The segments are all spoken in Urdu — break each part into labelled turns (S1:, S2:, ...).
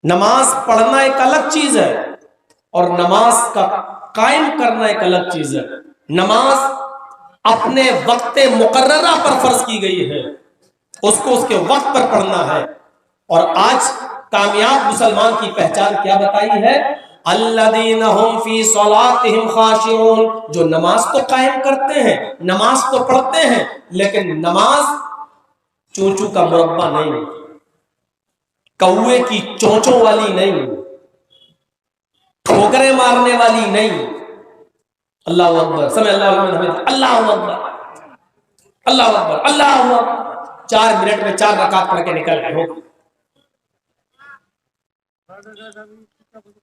S1: نماز پڑھنا ایک الگ چیز ہے اور نماز کا قائم کرنا ایک الگ چیز ہے. نماز اپنے وقت مقررہ پر فرض کی گئی ہے، اس کو اس کے وقت پر پڑھنا ہے. اور آج کامیاب مسلمان کی پہچان کیا بتائی ہے؟ الذین هم فی صلاتهم خاشعون، جو نماز تو قائم کرتے ہیں، نماز تو پڑھتے ہیں، لیکن نماز چونچو کا مربع نہیں، کوے کی چونچوں والی نہیں، ٹھوکریں مارنے والی نہیں. اللہ اکبر، سمع اللہ لمن حمدہ، اللہ اکبر، اللہ اکبر، اللہ اکبر. 4 منٹ میں 4 رکعت پڑھ کے نکل گئے ہو.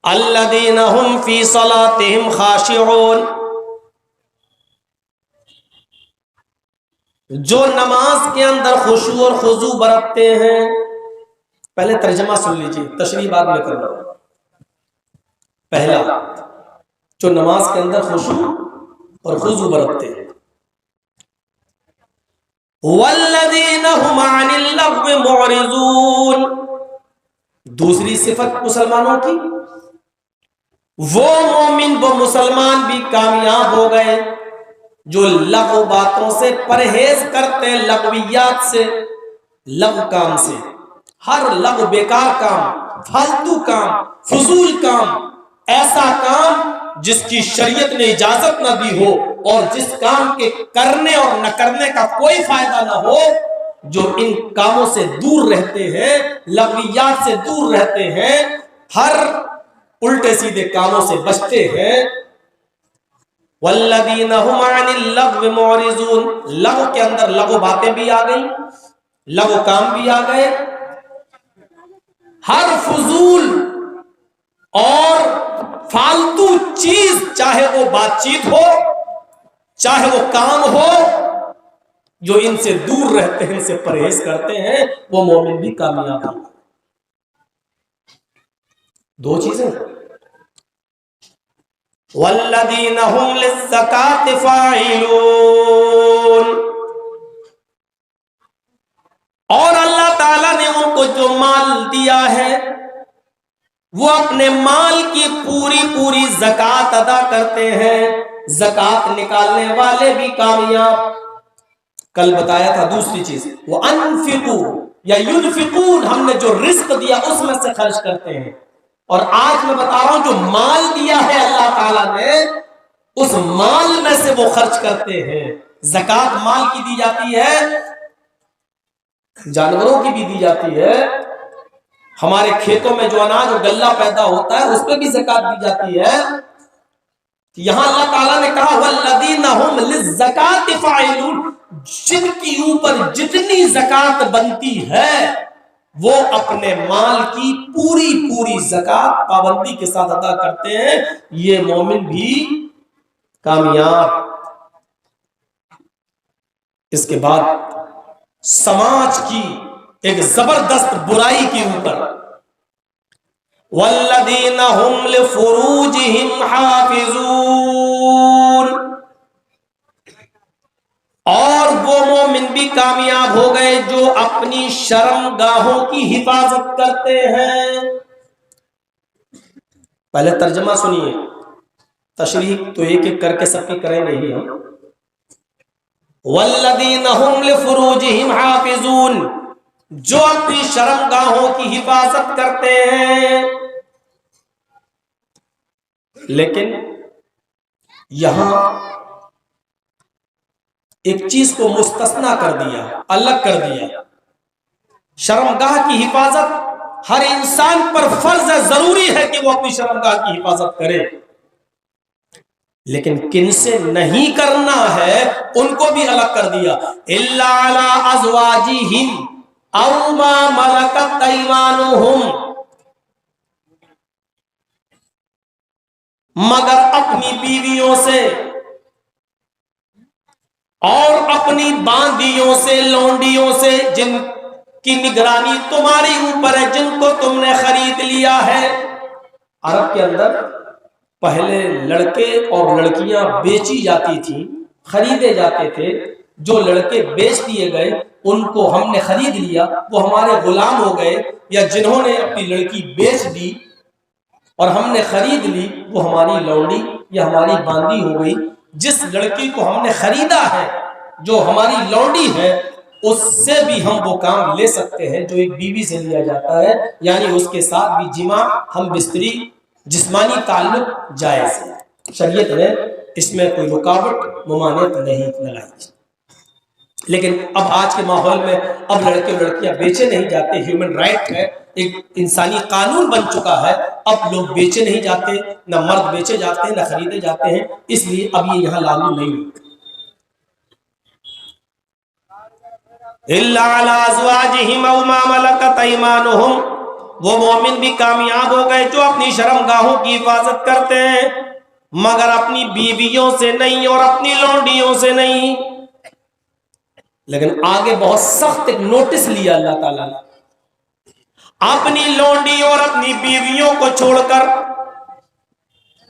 S1: الذین هم فی صلاتهم خاشعون، جو نماز کے اندر خشوع اور خضوع برتتے ہیں. پہلے ترجمہ سن لیجیے، تشریح بعد میں کرنا. پہلا، جو نماز کے اندر خشوع اور خضوع برتتے ہیں. والذین هم عن اللغو معرضون، دوسری صفت مسلمانوں کی، وہ مومن وہ مسلمان بھی کامیاب ہو گئے جو لغو باتوں سے پرہیز کرتے، لغویات سے، لغو کام سے. ہر لغو بیکار کام، فالتو کام، فضول کام، ایسا کام جس کی شریعت نے اجازت نہ دی ہو اور جس کام کے کرنے اور نہ کرنے کا کوئی فائدہ نہ ہو، جو ان کاموں سے دور رہتے ہیں، لغویات سے دور رہتے ہیں، ہر الٹے سیدھے کاموں سے بچتے ہیں. والذین هم عن اللغو معرضون، لغو کے اندر لغو باتیں بھی آ گئی، لغو کام بھی آ گئے. ہر فضول اور فالتو چیز، چاہے وہ بات چیت ہو، چاہے وہ کام ہو، جو ان سے دور رہتے ہیں، ان سے پرہیز کرتے ہیں، وہ مومن بھی کامیاب ہیں. 2 چیزیں. والذین هم للزکاۃ فاعلون، اور اللہ تعالیٰ نے ان کو جو مال دیا ہے وہ اپنے مال کی پوری پوری زکوٰۃ ادا کرتے ہیں. زکوٰۃ نکالنے والے بھی کامیاب. کل بتایا تھا دوسری چیز، وَأَنفِقُوا یا يُنفِقُونَ، ہم نے جو رزق دیا اس میں سے خرچ کرتے ہیں. اور آج میں بتا رہا ہوں جو مال دیا ہے اللہ تعالیٰ نے، اس مال میں سے وہ خرچ کرتے ہیں. زکوٰۃ مال کی دی جاتی ہے، جانوروں کی بھی دی جاتی ہے. ہمارے کھیتوں میں جو اناج اور غلہ پیدا ہوتا ہے اس پہ بھی زکوٰۃ دی جاتی ہے. یہاں اللہ تعالیٰ نے کہا والذین هم للزکاۃ فاعلون، جن کی اوپر جتنی زکوٰۃ بنتی ہے وہ اپنے مال کی پوری پوری زکوٰۃ پابندی کے ساتھ ادا کرتے ہیں. یہ مومن بھی کامیاب. اس کے بعد سماج کی ایک زبردست برائی کے اوپر، والذین هم لفروجہم حافظون، اور وہ مومن بھی کامیاب ہو گئے جو اپنی شرمگاہوں کی حفاظت کرتے ہیں. پہلے ترجمہ سنیے، تشریح تو ایک ایک کر کے سب کی کریں گے ہی ہم. والذین هم لفروجہم حافظون، جو اپنی شرمگاہوں کی حفاظت کرتے ہیں. لیکن یہاں ایک چیز کو مستثنا کر دیا، الگ کر دیا. شرمگاہ کی حفاظت ہر انسان پر فرض ہے، ضروری ہے کہ وہ اپنی شرمگاہ کی حفاظت کرے، لیکن کن سے نہیں کرنا ہے ان کو بھی الگ کر دیا. الا علی ازواجہم او ما ملکت ایمانہم، مگر اپنی بیویوں سے اور اپنی باندیوں سے، لونڈیوں سے، جن کی نگرانی تمہاری اوپر ہے، جن کو تم نے خرید لیا ہے. عرب کے اندر پہلے لڑکے اور لڑکیاں بیچی جاتی تھیں، خریدے جاتے تھے. جو لڑکے بیچ دیے گئے ان کو ہم نے خرید لیا، وہ ہمارے غلام ہو گئے، یا جنہوں نے اپنی لڑکی بیچ دی اور ہم نے خرید لی وہ ہماری لونڈی یا ہماری باندی ہو گئی۔ جس لڑکی کو ہم نے خریدا ہے جو ہماری لونڈی ہے اس سے بھی ہم وہ کام لے سکتے ہیں جو ایک بیوی سے لیا جاتا ہے، یعنی اس کے ساتھ بھی جماع، ہم بستری، جسمانی تعلق جائز ہے۔ شریعت نے اس میں کوئی رکاوٹ ممانعت نہیں لگائی۔ لیکن اب آج کے ماحول میں اب لڑکے اور لڑکیاں بیچے نہیں جاتے، ہیومن رائٹ ہے، ایک انسانی قانون بن چکا ہے، اب لوگ بیچے نہیں جاتے، نہ مرد بیچے جاتے ہیں نہ خریدے جاتے ہیں، اس لیے اب یہ یہاں لاگو نہیں ہوتا۔ الا علی ازواجہم او ما ملکت ایمانہم، وہ مومن بھی کامیاب ہو گئے جو اپنی شرمگاہوں کی حفاظت کرتے ہیں، مگر اپنی بیویوں سے نہیں اور اپنی لونڈیوں سے نہیں۔ لیکن آگے بہت سخت ایک نوٹس لیا اللہ تعالیٰ نے، اپنی لونڈی اور اپنی بیویوں کو چھوڑ کر،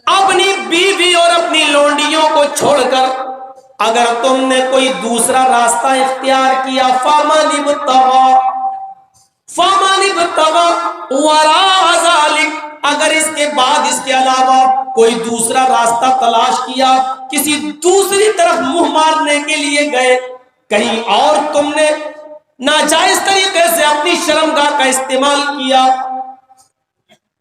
S1: اپنی بیوی اور اپنی لونڈیوں کو چھوڑ کر اگر تم نے کوئی دوسرا راستہ اختیار کیا، فَمَنِ ابْتَغَىٰ وَرَاءَ ذَلِكَ، اگر اس کے بعد اس کے علاوہ کوئی دوسرا راستہ تلاش کیا، کسی دوسری طرف منہ مارنے کے لیے گئے، کہیں اور تم نے ناجائز طریقے سے اپنی شرمگاہ کا استعمال کیا،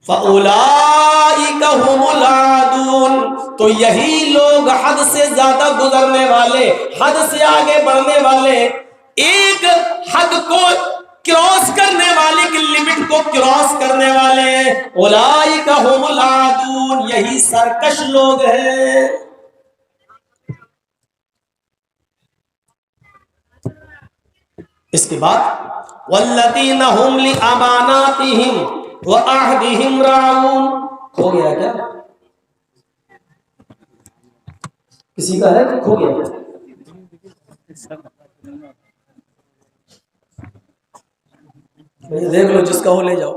S1: فَأُولَٰئِكَ هُمُ الْعَادُونَ، تو یہی لوگ حد سے زیادہ گزرنے والے، حد سے آگے بڑھنے والے، ایک حد کو کراس کرنے والے کی لمٹ کو کراس کرنے والے، اولئک هم العادون، یہی سرکش لوگ ہیں۔ اس کے بعد والذین هم لاماناتهم وعہدهم راعون، ہو گیا کیا؟ کسی کا ہے کہ کھو گیا؟ دیکھ لو جس کا ہو لے جاؤ۔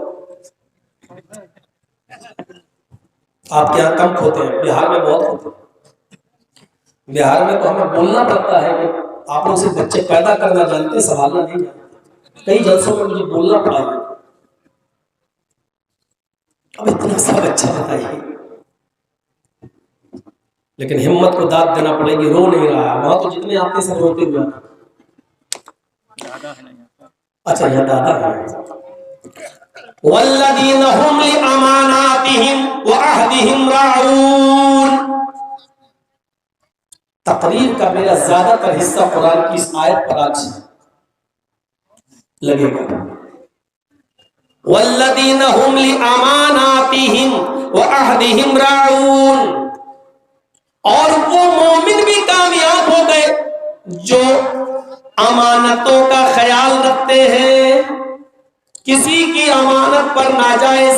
S1: آپ کے یہاں کم کھوتے ہیں، بہار میں بہت ہوتے ہیں۔ بہار میں تو ہمیں بولنا پڑتا ہے کہ آپ لوگ صرف بچے پیدا کرنا جانتے ہیں، سنبھالنا نہیں جانتے۔ کئی جلسوں میں مجھے بولنا پڑا ہے، اب اتنا سا بچہ بتائیے، لیکن ہمت کو داد دینا پڑے گی، رو نہیں رہا ہے، وہاں تو جتنے آتے سے روتے ہوئے۔ اچھا یہ دادا ہے۔ والذین هم لاماناتهم وعہدهم راعون، تقریر کا میرا زیادہ تر حصہ قرآن کی اس آیت پر آج لگے گا۔ والذین هم لاماناتهم وعہدهم راعون، اور وہ مومن بھی کامیاب ہو گئے جو امانتوں کا خیال رکھتے ہیں، کسی کی امانت پر ناجائز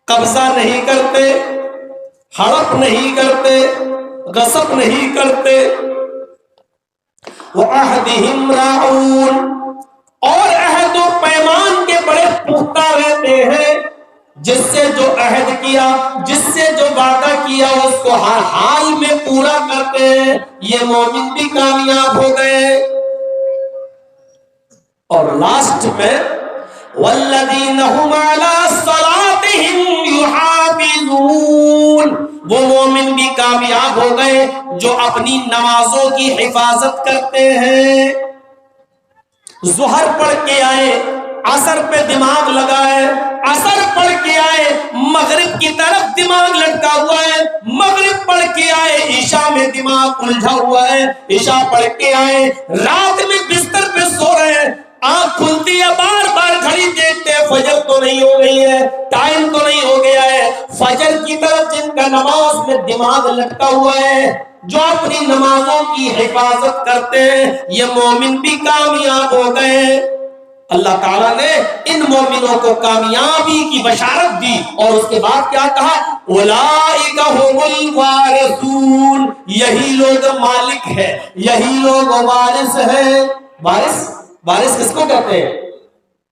S1: قبضہ نہیں کرتے، ہڑپ نہیں کرتے، غصب نہیں کرتے۔ وعہدہم راعون، اور عہد و پیمان کے بڑے پختہ رہتے ہیں، جس سے جو عہد کیا، جس سے جو وعدہ کیا اس کو ہر حال میں پورا کرتے ہیں، یہ مومن بھی کامیاب ہو گئے۔ اور لاسٹ میں والذین هم علی صلاتہم یحافظون، وہ مومن بھی کامیاب ہو گئے جو اپنی نمازوں کی حفاظت کرتے ہیں۔ ظہر پڑھ کے آئے، عصر پہ دماغ لگائے، عصر پڑھ کے آئے، مغرب کی طرف دماغ لٹکا ہوا ہے، مغرب پڑھ کے آئے، عشاء میں دماغ الجھا ہوا ہے، عشاء پڑھ کے آئے، رات میں بستر پہ سو رہے ہیں، آنکھ کھلتی ہے، بار بار گھڑی دیکھتے ہیں، فجر تو نہیں ہو گئی ہے، ٹائم تو نہیں ہو گیا ہے، فجر کی طرف جن کا نماز میں دماغ لٹکا ہوا ہے، جو اپنی نمازوں کی حفاظت کرتے ہیں، یہ مومن بھی کامیاب ہو گئے۔ اللہ تعالیٰ نے ان مومنوں کو کامیابی کی بشارت دی، اور اس کے بعد کیا کہا؟ اولئک هم الوارثون، یہی لوگ مالک ہے، یہی لوگ وارث ہیں۔ وارث کس کو کہتے ہیں؟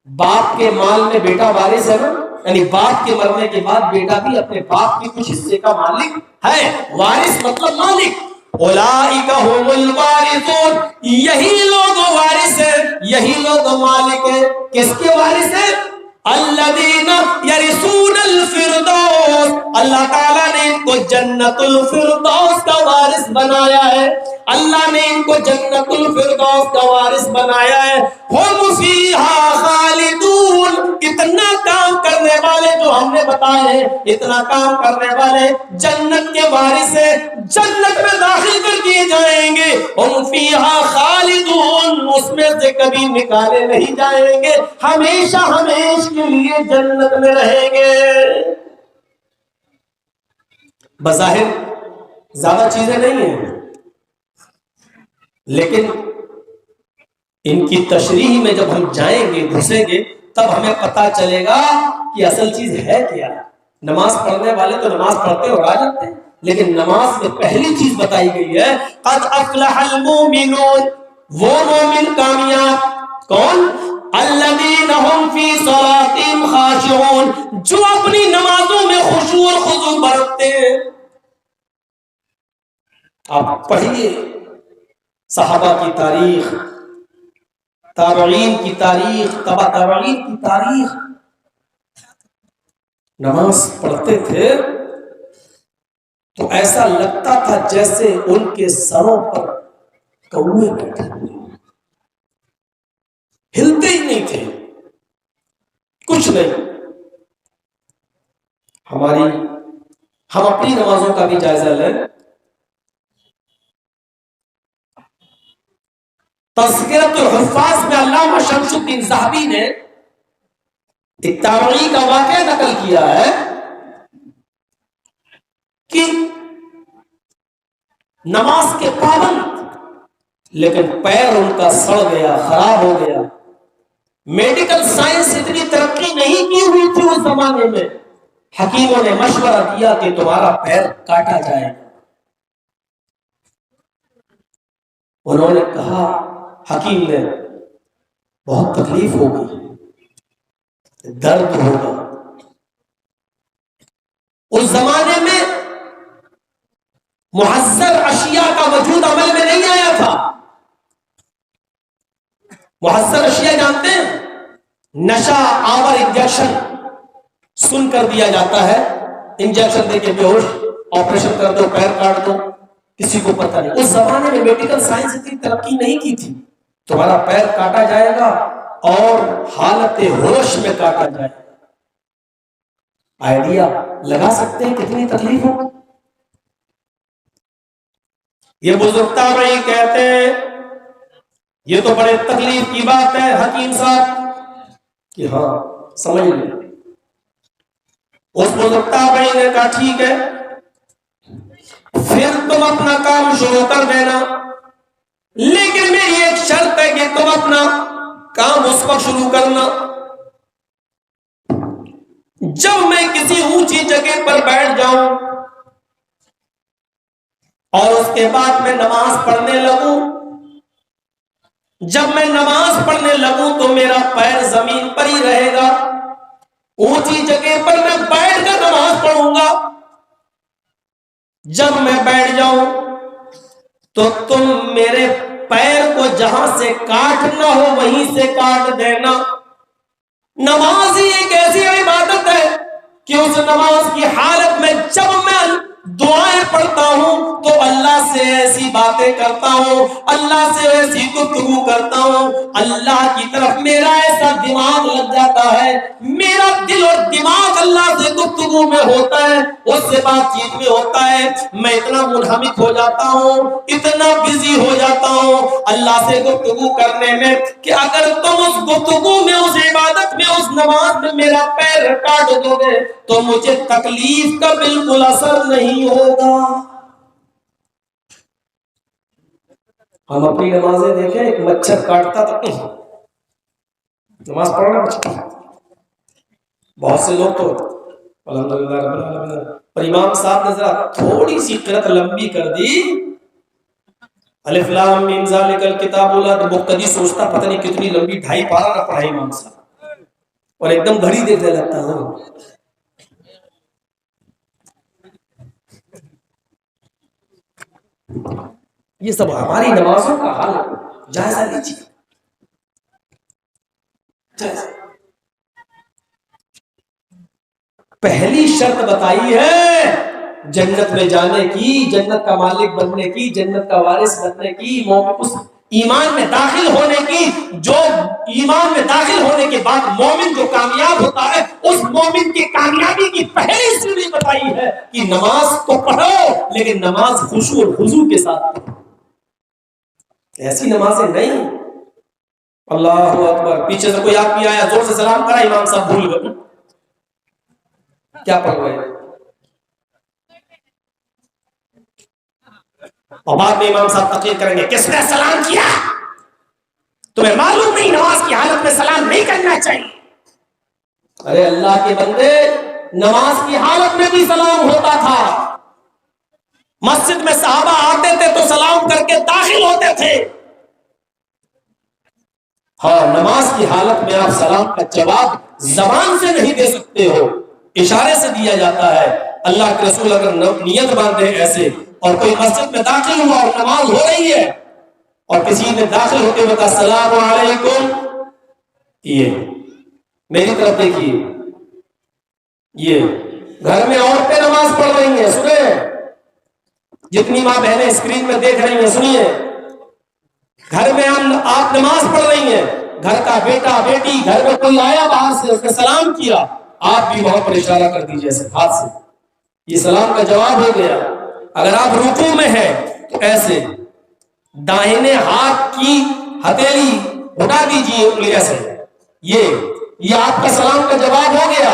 S1: باپ کے مال میں بیٹا وارث ہے نا، یعنی باپ کے مرنے کے بعد بیٹا بھی اپنے باپ کے کچھ حصے کا مالک ہے۔ وارث مطلب مالک۔ اولئک هم الوارثون، یہی لوگ وارث ہیں، یہی لوگ مالک ہیں. کس کے وارث ہیں؟ الذین یرثون الفردوس، اللہ تعالیٰ نے ان کو جنت الفردوس کا وارث بنایا ہے. اللہ نے ان کو جنت الفردوس کا وارث بنایا ہے. ہم فیہا خالدون، اتنا کام کرنے والے جو ہم نے بتائے ہیں، اتنا کام کرنے والے جنت کے وارث ہیں، جنت میں داخل کر دیے جائیں گے. ہم فیہا خالدون، اس میں سے کبھی نکالے نہیں جائیں گے، ہمیشہ ہمیشہ کے لیے جنت میں رہیں گے. بظاہر زیادہ چیزیں نہیں ہیں، لیکن ان کی تشریح میں جب ہم جائیں گے، گھسیں گے، تب ہمیں پتا چلے گا کہ اصل چیز ہے کیا. نماز پڑھنے والے تو نماز پڑھتے اور آ جاتے ہیں، لیکن نماز میں پہلی چیز بتائی گئی ہے قد افلح المؤمنون، وہ مومن کامیاب. کون؟ الذین هم فی صلاتهم خاشعون، جو اپنی نمازوں میں خشوع اور خضوع برتتے ہیں. آپ پڑھیے صحابہ کی تاریخ، تابعین کی تاریخ، تبع تابعین کی تاریخ. نماز پڑھتے تھے تو ایسا لگتا تھا جیسے ان کے سروں پر کوے بیٹھے ہوئے، ہلتے ہی نہیں تھے، کچھ نہیں. ہم اپنی نمازوں کا بھی جائزہ لیں. تذکرۃ الحفاظ میں علامہ شمس الدین ذہبی نے ایک تابعی کا واقعہ نقل کیا ہے کہ نماز کے پابند، لیکن پیر ان کا سڑ گیا، خراب ہو گیا. میڈیکل سائنس اتنی ترقی نہیں کی ہوئی تھی اس زمانے میں. حکیموں نے مشورہ دیا کہ تمہارا پیر کاٹا جائے. انہوں نے کہا، حکیم نے، بہت تکلیف ہوگی، درد ہوگا. اس زمانے میں محذر اشیاء کا وجود عمل میں نہیں آیا تھا. محذر اشیاء جانتے ہیں؟ نشہ آور انجیکشن سن کر دیا جاتا ہے، انجیکشن دے کے بے ہوش، آپریشن کر دو، پیر کاٹ دو، کسی کو پتہ نہیں. اس زمانے میں میڈیکل سائنس اتنی ترقی نہیں کی تھی. تمہارا پیر کاٹا جائے گا اور حالت ہوش میں کاٹا جائے گا. آئیڈیا لگا سکتے ہیں کتنی تکلیف ہو. یہ بزرگ تابعی کہتے ہیں یہ تو بڑے تکلیف کی بات ہے حکیم صاحب کہ ہاں سمجھ لیں. اس بزرگ تابعی نے کہا ٹھیک ہے، پھر تم اپنا کام شروع کر دینا، لیکن میری ایک شرط ہے کہ تم اپنا کام اس وقت شروع کرنا جب میں کسی اونچی جگہ پر بیٹھ جاؤں اور اس کے بعد میں نماز پڑھنے لگوں. جب میں نماز پڑھنے لگوں تو میرا پیر زمین پر ہی رہے گا، اونچی جگہ پر میں بیٹھ کر نماز پڑھوں گا. جب میں بیٹھ جاؤں تو تم میرے پیر کو جہاں سے کاٹنا ہو وہیں سے کاٹ دینا. نماز ہی ایک ایسی عبادت ہے کہ اس نماز کی حالت میں جب میں دعائیں پڑھتا ہوں تو اللہ سے ایسی باتیں کرتا ہوں، اللہ سے ایسی گفتگو کرتا ہوں، اللہ کی طرف میرا ایسا دماغ لگ جاتا ہے، میرا دل اور دماغ اللہ سے گفتگو میں ہوتا ہے، اس سے بات چیت میں ہوتا ہے. میں اتنا منہمک ہو جاتا ہوں، اتنا بزی ہو جاتا ہوں اللہ سے گفتگو کرنے میں کہ اگر تم اس گفتگو میں، اس عبادت میں، اس نماز میں میرا پیر کاٹ دو گے تو مجھے تکلیف کا بالکل اثر نہیں ہوگا. ہم اپنی نمازیں دیکھیں، ایک مچھر کاٹتا تھا نماز پڑھنا مچھر. بہت سے لوگ تو الحمدللہ رب العالمین، پر امام صاحب نے ذرا تھوڑی سی قرأت لمبی کر دی، الف لام میم ذالک الکتاب لا، تو مقتدی سوچتا پتہ نہیں کتنی لمبی 2.5 پارہ نہ پڑھا امام صاحب، اور ایک دم گھڑی دیکھنے لگتا ہوں. یہ سب ہماری نمازوں کا حال ہے. جائزہ لیجیے. پہلی شرط بتائی ہے جنت میں جانے کی، جنت کا مالک بننے کی، جنت کا وارث بننے کی، اس ایمان میں داخل ہونے کی. جو ایمان میں داخل ہونے کے بعد مومن جو کامیاب ہوتا ہے، اس مومن کی کامیابی کی پہلی سیڑھی بتائی ہے کہ نماز تو پڑھو لیکن نماز خشوع اور خضوع کے ساتھ پڑھو. ایسی نمازیں نہیں. اللہ اکبر. پیچھے سے کوئی آدمی آیا، زور سے سلام کرا، امام صاحب بھول گئے کیا پڑھ رہے ہیں، اور بعد میں امام صاحب تقریر کریں گے کس نے سلام کیا. تمہیں معلوم نہیں نماز کی حالت میں سلام نہیں کرنا چاہیے. ارے اللہ کے بندے، نماز کی حالت میں بھی سلام ہوتا تھا. مسجد میں صحابہ آتے تھے تو سلام کر کے داخل ہوتے تھے. ہاں، نماز کی حالت میں آپ سلام کا جواب زبان سے نہیں دے سکتے ہو، اشارے سے دیا جاتا ہے. اللہ کے رسول اگر نیت باندھے ایسے، اور کوئی مسجد میں داخل ہوا اور نماز ہو رہی ہے اور کسی نے داخل ہوتے ہوئے کہا السلام علیکم، یہ میری طرف دیکھیے، یہ گھر میں عورتیں نماز پڑھ رہی ہیں، سنیں جتنی ماں بہنیں اسکرین میں دیکھ رہی ہیں سنیے، گھر میں آپ نماز پڑھ رہی ہیں، گھر کا بیٹا بیٹی، گھر میں کوئی آیا باہر سے، اس نے سلام کیا، آپ بھی وہاں پر اشارہ کر دیجیے ایسے ہاتھ سے، یہ سلام کا جواب ہو گیا. اگر آپ رکوع میں ہیں تو ایسے داہنے ہاتھ کی ہتھیلی اٹھا دیجیے انگلی سے، یہ آپ کا سلام کا جواب ہو گیا.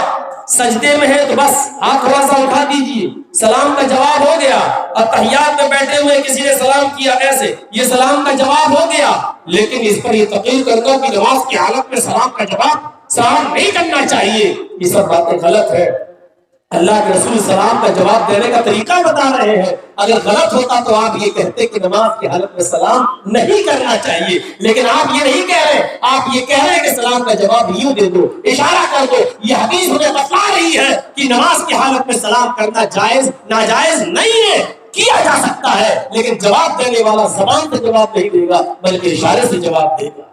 S1: سجدے میں ہے تو بس ہاتھ تھوڑا سا اٹھا دیجیے، سلام کا جواب ہو گیا. اتحیات میں بیٹھے ہوئے کسی نے سلام کیا ایسے، یہ سلام کا جواب ہو گیا. لیکن اس پر یہ تقریر کر دو کہ نماز کی حالت میں سلام کا جواب سلام نہیں کرنا چاہیے، یہ سب باتیں غلط ہے. اللہ کے رسول سلام کا جواب دینے کا طریقہ بتا رہے ہیں. اگر غلط ہوتا تو آپ یہ کہتے کہ نماز کی حالت میں سلام نہیں کرنا چاہیے، لیکن آپ یہ نہیں کہہ رہے، آپ یہ کہہ رہے ہیں کہ سلام کا جواب یوں دے دو، اشارہ کر دو. یہ حدیث ہمیں بتلا رہی ہے کہ نماز کی حالت میں سلام کرنا جائز ناجائز نہیں ہے، کیا جا سکتا ہے، لیکن جواب دینے والا زبان سے جواب نہیں دے گا بلکہ اشارے سے جواب دے گا.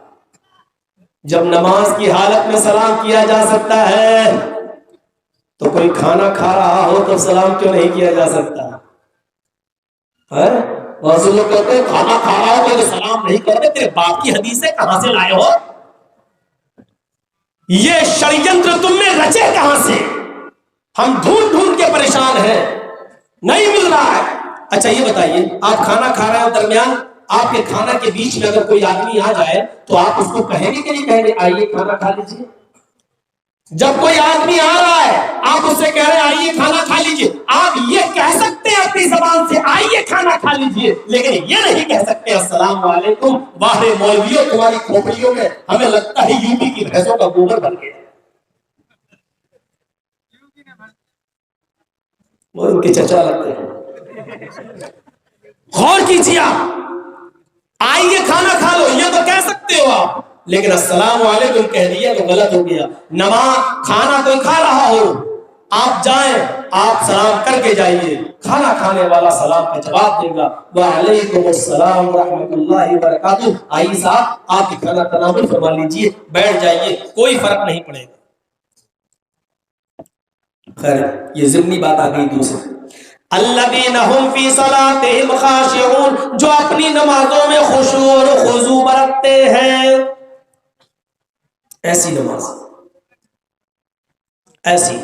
S1: جب نماز کی حالت میں سلام کیا جا سکتا ہے تو کوئی کھانا کھا رہا ہو تو سلام کیوں نہیں کیا جا سکتا؟ رسول لوگ کہتے ہیں کھانا کھا رہا ہو تو سلام نہیں کرتے، تیرے باپ کی حدیثیں کہاں سے لائے ہو؟ یہ شڑینتر تم نے رچے کہاں سے؟ ہم ڈھونڈ ڈھونڈ کے پریشان ہیں، نہیں مل رہا ہے. اچھا یہ بتائیے، آپ کھانا کھا رہے ہو، درمیان آپ کے کھانا کے بیچ میں اگر کوئی آدمی آ جائے تو آپ اس کو کہیں گے کہ نہیں کہیں گے آئیے کھانا کھا لیجیے؟ جب کوئی آدمی آ رہا ہے آپ اس سے کہہ رہے ہیں آئیے کھانا کھا لیجیے، آپ یہ کہہ سکتے ہیں اپنی زبان سے آئیے کھانا کھا لیجیے، لیکن یہ نہیں کہہ سکتے السلام علیکم. باہر مولویوں تمہاری کھوپڑیوں میں ہمیں لگتا ہے یو پی کی بھینسوں کا گوبر بن گیا. وہ ان کے چچا لگتے ہیں. غور کیجیے، آپ آئیے کھانا کھا لو یہ تو کہہ سکتے ہو آپ، لیکن السلام علیکم کہہ دیا تو غلط ہو گیا. نماز کھانا کوئی کھا رہا ہو، آپ جائیں، آپ سلام کر کے جائیے، کھانا کھانے والا سلام کا جواب دے گا وعلیکم السلام ورحمۃ اللہ وبرکاتہ. آئیے صاحب آپ کی کھانا تناول فرما لیجیے، بیٹھ جائیے، کوئی فرق نہیں پڑے گا. خیر یہ ضمنی بات آ گئی. دوسری الذین هم فی صلاتہم خاشعون، جو اپنی نمازوں میں خشوع اور خضوع برتتے ہیں. ایسی نماز، ایسی.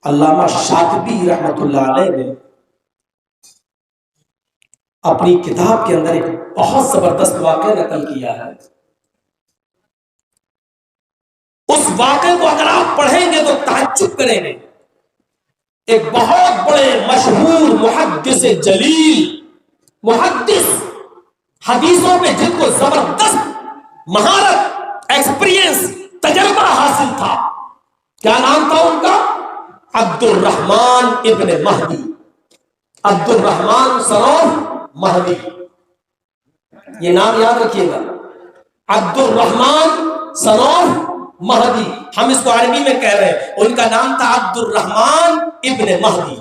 S1: علامہ شاطبی رحمت اللہ علیہ نے اپنی کتاب کے اندر ایک بہت زبردست واقعہ نقل کیا ہے. اس واقعے کو اگر آپ پڑھیں گے تو تعجب کریں گے. ایک بہت بڑے مشہور محدث جلیل، محدث، حدیثوں میں جن کو زبردست مہارت، ایکسپیرینس، تجربہ حاصل تھا. کیا نام تھا ان کا؟ عبد الرحمن ابن مہدی، عبد الرحمن سروف مہدی. یہ نام یاد رکھیے گا، عبد الرحمن سروف مہدی. ہم اس کو عربی میں کہہ رہے ہیں، ان کا نام تھا عبد الرحمن ابن مہدی.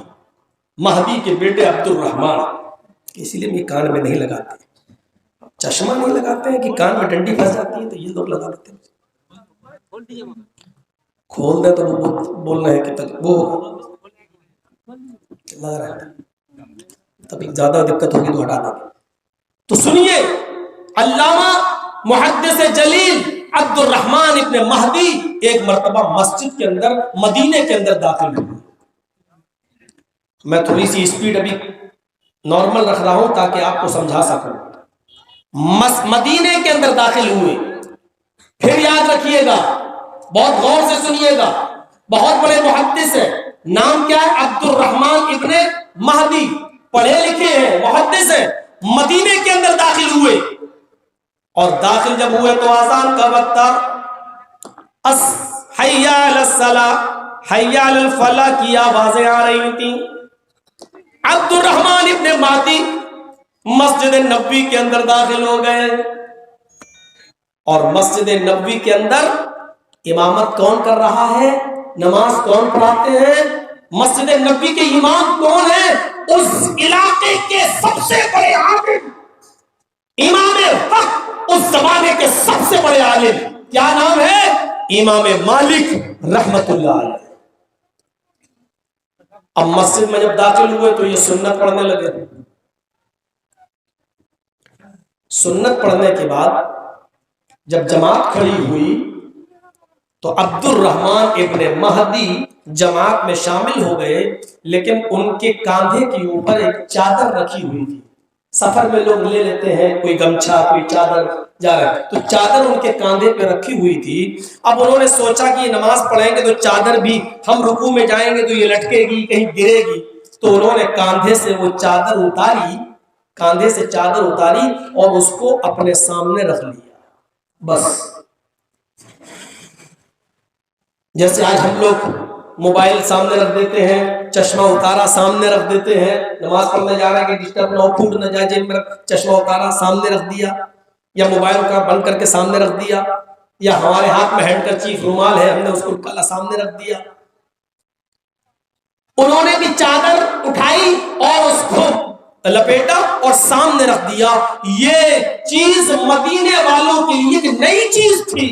S1: مہدی کے بیٹے عبد الرحمان، اسی لیے یہ کان میں نہیں لگاتے، چشمہ نہیں لگاتے ہیں کہ کان میں ڈنڈی پھنس جاتی ہے تو یہ لوگ لگا لیتے ہیں، کھول دیں تو وہ بول رہے ہیں کہ تک وہ لگ رہا ہے تب زیادہ دقت ہوگی تو ہٹا دیں گے۔ تو سنیے، علامہ محدث جلیل عبد الرحمان ابن مہدی ایک مرتبہ مسجد کے اندر مدینے کے اندر داخل ہوئے۔ میں تھوڑی سی اسپیڈ ابھی نارمل رکھ رہا ہوں تاکہ آپ کو سمجھا سکوں۔ مدینے کے اندر داخل ہوئے، پھر یاد رکھیے گا، بہت غور سے سنیے گا، بہت بڑے محدث ہیں، نام کیا ہے؟ عبد الرحمان ابن مہدی، پڑھے لکھے ہیں، محدث ہیں، مدینے کے اندر داخل ہوئے، اور داخل جب ہوئے تو آذان کا وقت تھا، حی علی الصلاۃ حی علی الفلاح کی آوازیں آ رہی تھیں۔ عبد الرحمان ابن مہدی مسجد نبوی کے اندر داخل ہو گئے، اور مسجد نبوی کے اندر امامت کون کر رہا ہے؟ نماز کون پڑھاتے ہیں؟ مسجد نبوی کے امام کون ہیں؟ اس علاقے کے سب سے بڑے عالم، امام وقت، اس زمانے کے سب سے بڑے عالم، کیا نام ہے؟ امام مالک رحمت اللہ علیہ۔ اب مسجد میں جب داخل ہوئے تو یہ سنت پڑھنے لگے۔ سنت پڑھنے کے بعد جب جماعت کھڑی ہوئی تو عبد الرحمان ابن مہدی جماعت میں شامل ہو گئے، لیکن ان کے کاندھے کے اوپر ایک چادر رکھی ہوئی تھی۔ سفر میں لوگ لے لیتے ہیں، کوئی گمچھا، کوئی چادر جا رہا ہے، تو چادر ان کے کاندھے پہ رکھی ہوئی تھی۔ اب انہوں نے سوچا کہ یہ نماز پڑھیں گے تو چادر بھی، ہم رکوع میں جائیں گے تو یہ لٹکے گی، کہیں گرے گی، تو انہوں نے کاندھے سے وہ چادر اتاری، کاندھے سے چادر اتاری اور اس کو اپنے سامنے رکھ لیا۔ بس جیسے آج ہم لوگ موبائل سامنے رکھ دیتے ہیں، چشمہ اتارا سامنے رکھ دیتے ہیں، نماز پڑھنے جا رہا ہے کہ ڈسٹرب نہ ہو، ٹوٹ نہ جائے، جیب میں چشمہ اتارا سامنے رکھ دیا، یا موبائل کا بند کر کے سامنے رکھ دیا، یا ہمارے ہاتھ میں ہینڈ کرچیف رومال ہے، ہم نے اس کو نکالا سامنے رکھ دیا۔ انہوں نے بھی چادر اٹھائی اور اس کو لپیٹا اور سامنے رکھ دیا۔ یہ چیز مدینے والوں کے لیے ایک نئی چیز تھی،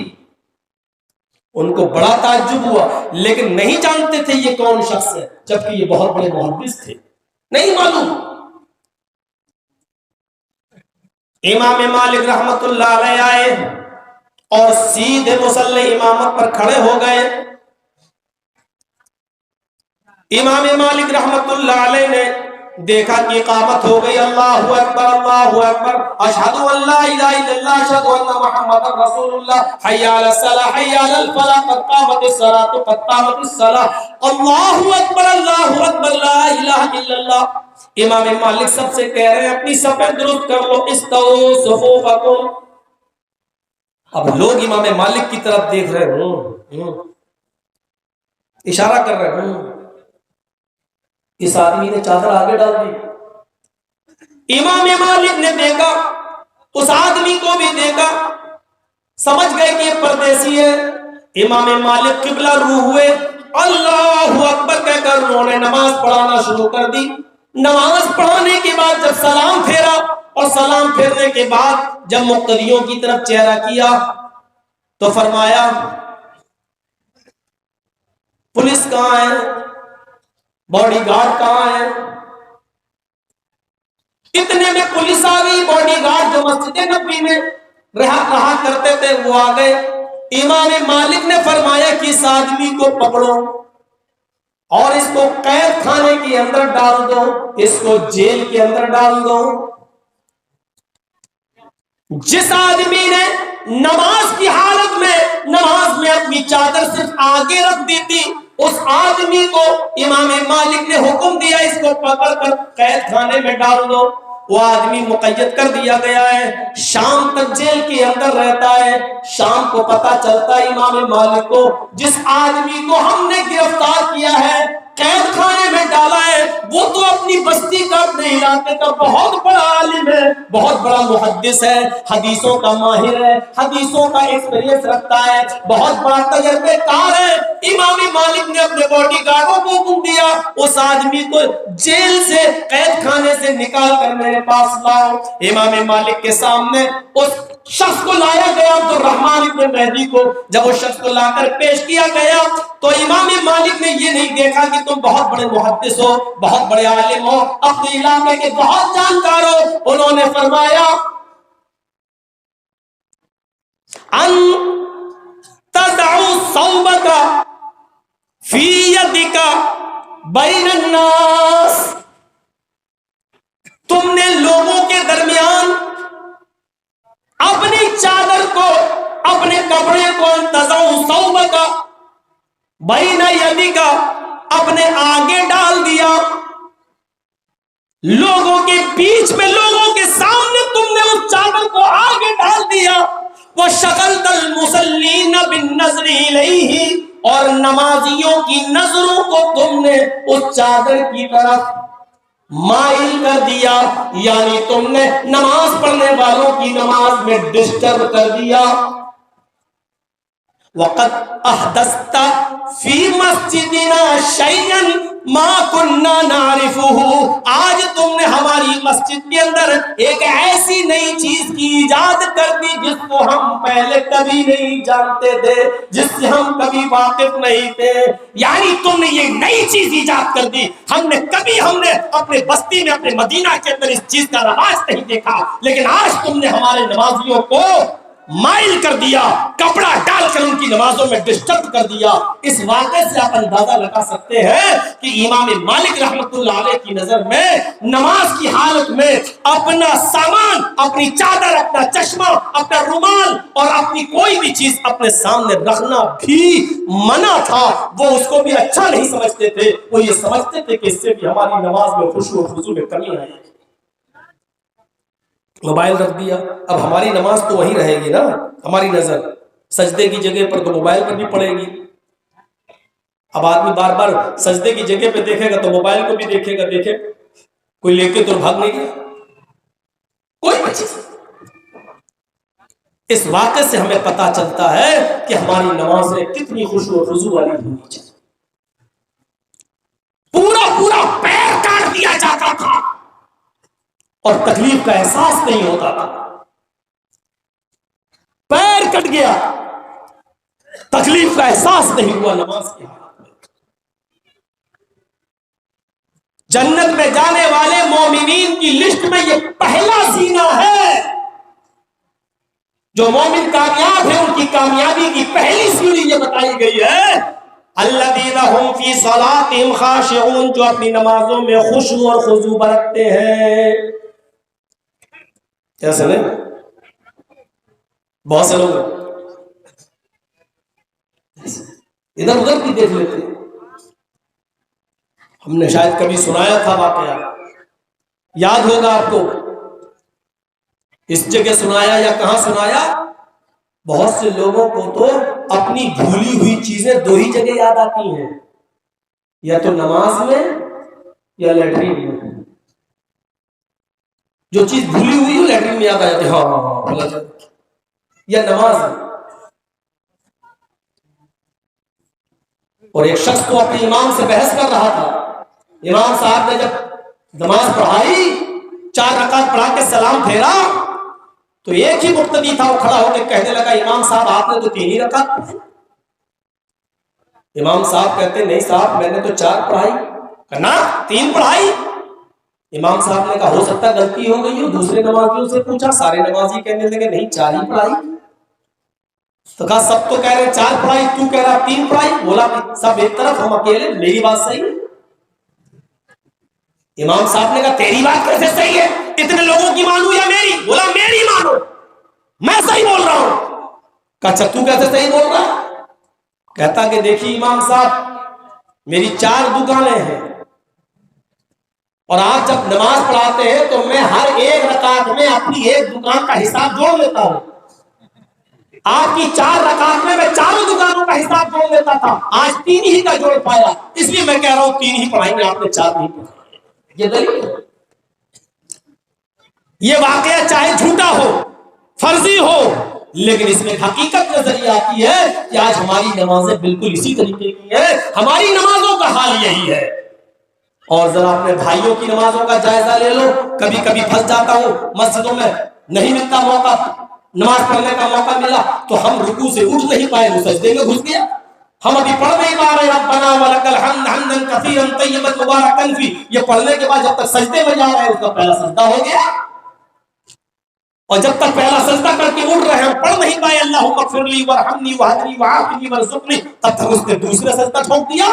S1: ان کو بڑا تعجب ہوا، لیکن نہیں جانتے تھے یہ کون شخص ہے، جبکہ یہ بہت بڑے محدث تھے، نہیں معلوم۔ امام مالک رحمت اللہ علیہ آئے اور سیدھے مصلی امامت پر کھڑے ہو گئے۔ امام مالک رحمت اللہ علیہ نے دیکھا کہ اقامت ہو گئی، اللہ اکبر اللہ اکبر، اشہد ان لا الہ الا اللہ اشہد ان محمد رسول اللہ، حی علی الصلاۃ حی علی الفلاح قد قامت الصلاۃ قد قامت الصلاۃ، اللہ اکبر لا الہ الا اللہ۔ امام مالک سب سے کہہ رہے ہیں اپنی صفیں درست کر لو، استووا صفوفکم۔ اب لوگ امام مالک کی طرف دیکھ رہے ہیں، اشارہ کر رہے ہیں، اس آدمی نے چادر آگے ڈال دی۔ امام مالک نے دیکھا، اس آدمی کو بھی دیکھا، سمجھ گئے کہ یہ پردیسی ہے۔ امام مالک قبلہ رو ہوئے، اللہ اکبر کہہ کر انہوں نے نماز پڑھانا شروع کر دی۔ نماز پڑھانے کے بعد جب سلام پھیرا، اور سلام پھیرنے کے بعد جب مقتدیوں کی طرف چہرہ کیا تو فرمایا پولیس کہاں ہے، باڈی گارڈ کہاں ہے؟ اتنے میں پولیس آ گئی، باڈی گارڈ جو مسجد نبوی میں رہا کرتے تھے وہ آ گئے۔ امام مالک نے فرمایا کہ اس آدمی کو پکڑو اور اس کو قید خانے کے اندر ڈال دو، اس کو جیل کے اندر ڈال دو۔ جس آدمی نے نماز کی حالت میں نماز میں اپنی چادر صرف آگے رکھ دی تھی، اس آدمی کو امام مالک نے حکم دیا اس کو پکڑ کر قید خانے میں ڈال دو۔ وہ آدمی مقید کر دیا گیا ہے، شام تک جیل کے اندر رہتا ہے۔ شام کو پتہ چلتا ہے امام مالک کو، جس آدمی کو ہم نے گرفتار کیا ہے، قید خانے میں ڈالا ہے، وہ تو اپنی بستی کا، اپنے علاقے کا بہت بڑا عالم ہے، بہت بڑا محدث ہے، حدیثوں کا ماہر ہے، حدیثوں کا ایکسپیرینس رکھتا ہے، بہت بڑا تجربے کار ہے۔ امام امام مالک نے اپنے باڈی گارڈوں کو حکم دیا اس آدمی کو جیل سے قید خانے سے نکال کر میرے پاس لاؤ. امام مالک کے سامنے اس شخص کو لایا گیا عبد الرحمن ابن مہدی کو. جب اس شخص کو لا کر پیش کیا گیا تو امام مالک نے یہ نہیں دیکھا کہ تم بہت بڑے محدث ہو, بہت بڑے عالم ہو, اپنے علاقے کے بہت جانکار ہو. انہوں نے فرمایا ان تدعو صوبک فی یدک بین الناس, تم نے لوگوں کے درمیان اپنی چادر کو, اپنے کپڑے کو, تدعو صوبک بین یدک, اپنے آگے ڈال دیا, لوگوں کے بیچ میں, لوگوں کے سامنے تم نے اس چادر کو آگے ڈال دیا. وَشَغَلْتَ الْمُصَلِّينَ بِالنَّظْرِ إِلَيْهِ, اور نمازیوں کی نظروں کو تم نے اس چادر کی طرف مائل کر دیا, یعنی تم نے نماز پڑھنے والوں کی نماز میں ڈسٹرب کر دیا. وَقَدْ أَحْدَثْتَ فِي مَسْجِدِنَا شَيْئًا مَا كُنَّا نَعْرِفُهُ, آج تم نے ہماری مسجد کے اندر ایک ایسی نئی چیز کی ایجاد کر دی جس کو ہم پہلے کبھی نہیں جانتے تھے, جس سے ہم کبھی واقف نہیں تھے. یعنی تم نے یہ نئی چیز ایجاد کر دی, ہم نے اپنے بستی میں, اپنے مدینہ کے اندر اس چیز کا رواج نہیں دیکھا, لیکن آج تم نے ہمارے نمازیوں کو مائل کر دیا, کپڑا ڈال کر ان کی نمازوں میں ڈسٹرب کر دیا. اس واقعے سے آپ اندازہ لگا سکتے ہیں کہ امام مالک رحمت اللہ علیہ کی نظر میں نماز کی حالت میں اپنا سامان, اپنی چادر, اپنا چشمہ, اپنا رومال اور اپنی کوئی بھی چیز اپنے سامنے رکھنا بھی منع تھا. وہ اس کو بھی اچھا نہیں سمجھتے تھے, وہ یہ سمجھتے تھے کہ اس سے بھی ہماری نماز میں خشوع و خضوع میں کمی آئے. موبائل رکھ دیا, اب ہماری نماز تو وہی رہے گی نا, ہماری نظر سجدے کی جگہ پر تو موبائل پر بھی پڑے گی. اب آدمی بار بار سجدے کی جگہ پہ دیکھے گا تو موبائل کو بھی دیکھے گا, کوئی لے کے تو بھاگ نہیں گیا, کوئی بھی چیز. اس واقعے سے ہمیں پتا چلتا ہے کہ ہماری نمازیں کتنی خشوع و خضوع والی ہونی چاہیے. پورا پیر کاٹ دیا جاتا تھا اور تکلیف کا احساس نہیں ہوتا تھا. پیر کٹ گیا, تکلیف کا احساس نہیں ہوا نماز کی حالت میں. جنت میں جانے والے مومنین کی لسٹ میں یہ پہلا زینہ ہے. جو مومن کامیاب ہے ان کی کامیابی کی پہلی سیڑھی یہ بتائی گئی ہے, الذین هم فی صلاتہم خاشعون, جو اپنی نمازوں میں خشوع اور خضوع برتتے ہیں. کیسے نہیں, بہت سے لوگ ادھر ادھر بھی دیکھ لیتے ہیں. ہم نے شاید کبھی سنایا تھا واقعہ, یاد ہوگا آپ کو, اس جگہ سنایا یا کہاں سنایا. بہت سے لوگوں کو تو اپنی بھولی ہوئی چیزیں دو ہی جگہ یاد آتی ہیں, یا تو نماز میں یا لیٹرین میں. جو چیز بھولی ہوئی ہو لیٹرین میں یاد آ جاتی ہے, ہاں, یا نماز میں. اور ایک شخص تو اپنے امام سے بحث کر رہا تھا. امام صاحب نے جب نماز پڑھائی, 4 رکعت پڑھا کے سلام پھیرا, تو ایک ہی مقتدی تھا, وہ کھڑا ہو کے کہنے لگا, امام صاحب آپ نے تو 3 ہی رکعت پڑھائی. امام صاحب کہتے نہیں صاحب میں نے تو 4 پڑھائی. کہنا 3 پڑھائی. امام صاحب نے کہا ہو سکتا غلطی ہو گئی ہو. دوسرے نمازیوں سے پوچھا, سارے نمازی کہنے لگے نہیں 4 ہی پڑھائی. تو کہا سب تو کہہ رہے 4 پڑھائی, تو کہہ رہا 3 پڑھائی. بولا سب ایک طرف, ہم اکیلے, میری بات صحیح ہے. امام صاحب نے کہا تیری بات کیسے صحیح ہے, اتنے لوگوں کی مانو یا میری؟ بولا میری مانو, میں صحیح بول رہا ہوں. کہا اچھا تو کیسے صحیح بول رہا ہے؟ کہتا کہ دیکھیے امام صاحب, میری 4 دکانیں ہیں, اور آپ جب نماز پڑھاتے ہیں تو میں ہر ایک رکعت میں اپنی ایک دکان کا حساب جوڑ لیتا ہوں. آپ کی 4 رکعت میں 4 دکانوں کا حساب جوڑ لیتا تھا, آج 3 ہی کا جوڑ پایا, اس لیے میں کہہ رہا ہوں 3 ہی پڑھائیں گے, آپ نے 4 نہیں پڑھائے. یہ دلیل ہے. یہ واقعہ چاہے جھوٹا ہو, فرضی ہو, لیکن اس میں حقیقت نظر آتی ہے کہ آج ہماری نمازیں بالکل اسی طریقے کی ہیں. ہماری نمازوں کا حال یہی ہے. اور ذرا اپنے بھائیوں کی نمازوں کا جائزہ لے لو. کبھی کبھی پھنس جاتا ہوں مسجدوں میں, نہیں ملتا موقع, نماز پڑھنے کا موقع ملا تو ہم رکوع سے اٹھ نہیں پائے, وہ سجدے میں گھس گیا. ہم ابھی پڑھ نہیں پا رہے ربنا ولک الحمد حمدا کثیرا طیبا مبارکا فی, یہ پڑھنے کے بعد جب تک سجدے میں جا رہے ہیں اس کا پہلا سجدہ ہو گیا, اور جب تک پہلا سجدہ کر کے اٹھ رہے ہیں پڑھ نہیں پائے اللہم اغفر لی وارحمنی واہدنی وعافنی وارزقنی, تب تک اس نے دوسرا سجدہ ٹھوک دیا.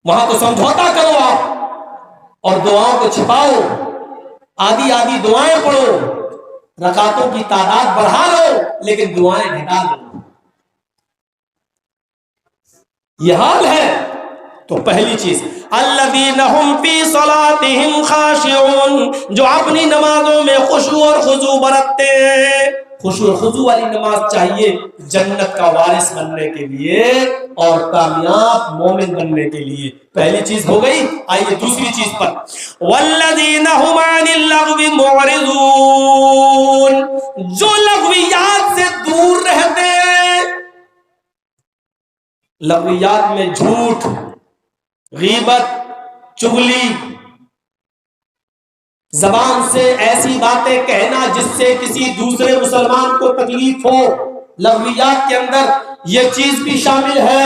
S1: وہاں تو سمجھوتا کرو آپ اور دعاؤں کو چھپاؤ, آدھی آدھی دعائیں پڑھو, رکعتوں کی تعداد بڑھا لو لیکن دعائیں گھٹا لو. یہ حال ہے. تو پہلی چیز الذین هم فی صلاتهم خاشعون, جو اپنی نمازوں میں خشوع اور خضوع برتتے ہیں. خشوع اور خضوع والی نماز چاہیے جنت کا وارث بننے کے لیے اور کامیاب مومن بننے کے لیے. پہلی چیز ہو گئی. آئیے دوسری چیز پر, والذین هم عن اللغو معرضون, جو لغویات سے دور رہتے ہیں. لغویات میں جھوٹ, غیبت, چغلی, زبان سے ایسی باتیں کہنا جس سے کسی دوسرے مسلمان کو تکلیف ہو, لغویات کے اندر یہ چیز بھی شامل ہے.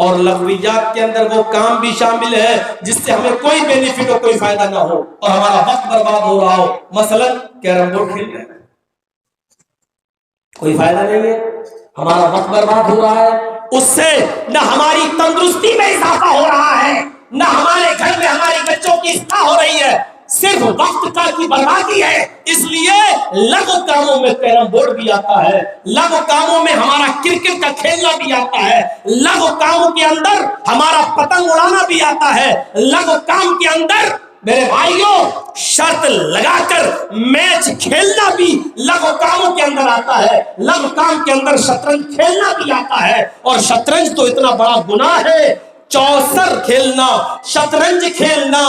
S1: اور لغویات کے اندر وہ کام بھی شامل ہے جس سے ہمیں کوئی بینیفٹ ہو, کوئی فائدہ نہ ہو اور ہمارا وقت برباد ہو رہا ہو. مثلا کیرم بورڈ کھیل رہے ہیں, کوئی فائدہ نہیں ہے, ہمارا وقت برباد ہو رہا ہے. اس سے نہ ہماری تندرستی میں اضافہ ہو رہا ہے, نہ ہمارے گھر میں ہماری بچوں کی اصلاح ہو رہی ہے, صرف وقت کا کی بربادی ہے. اس لیے لغو کاموں میں کیرم بورڈ بھی آتا ہے, لغو کاموں میں ہمارا کرکٹ کا کھیلنا بھی آتا ہے, لغو کاموں کے اندر ہمارا پتنگ اڑانا بھی آتا ہے, لغو کام کے اندر میرے بھائیوں شرط لگا کر میچ کھیلنا بھی لغو کاموں کے اندر آتا ہے. لغو کام کے اندر شطرنج کھیلنا بھی آتا ہے, اور شطرنج تو اتنا بڑا گناہ ہے. چوسر کھیلنا, شطرنج کھیلنا,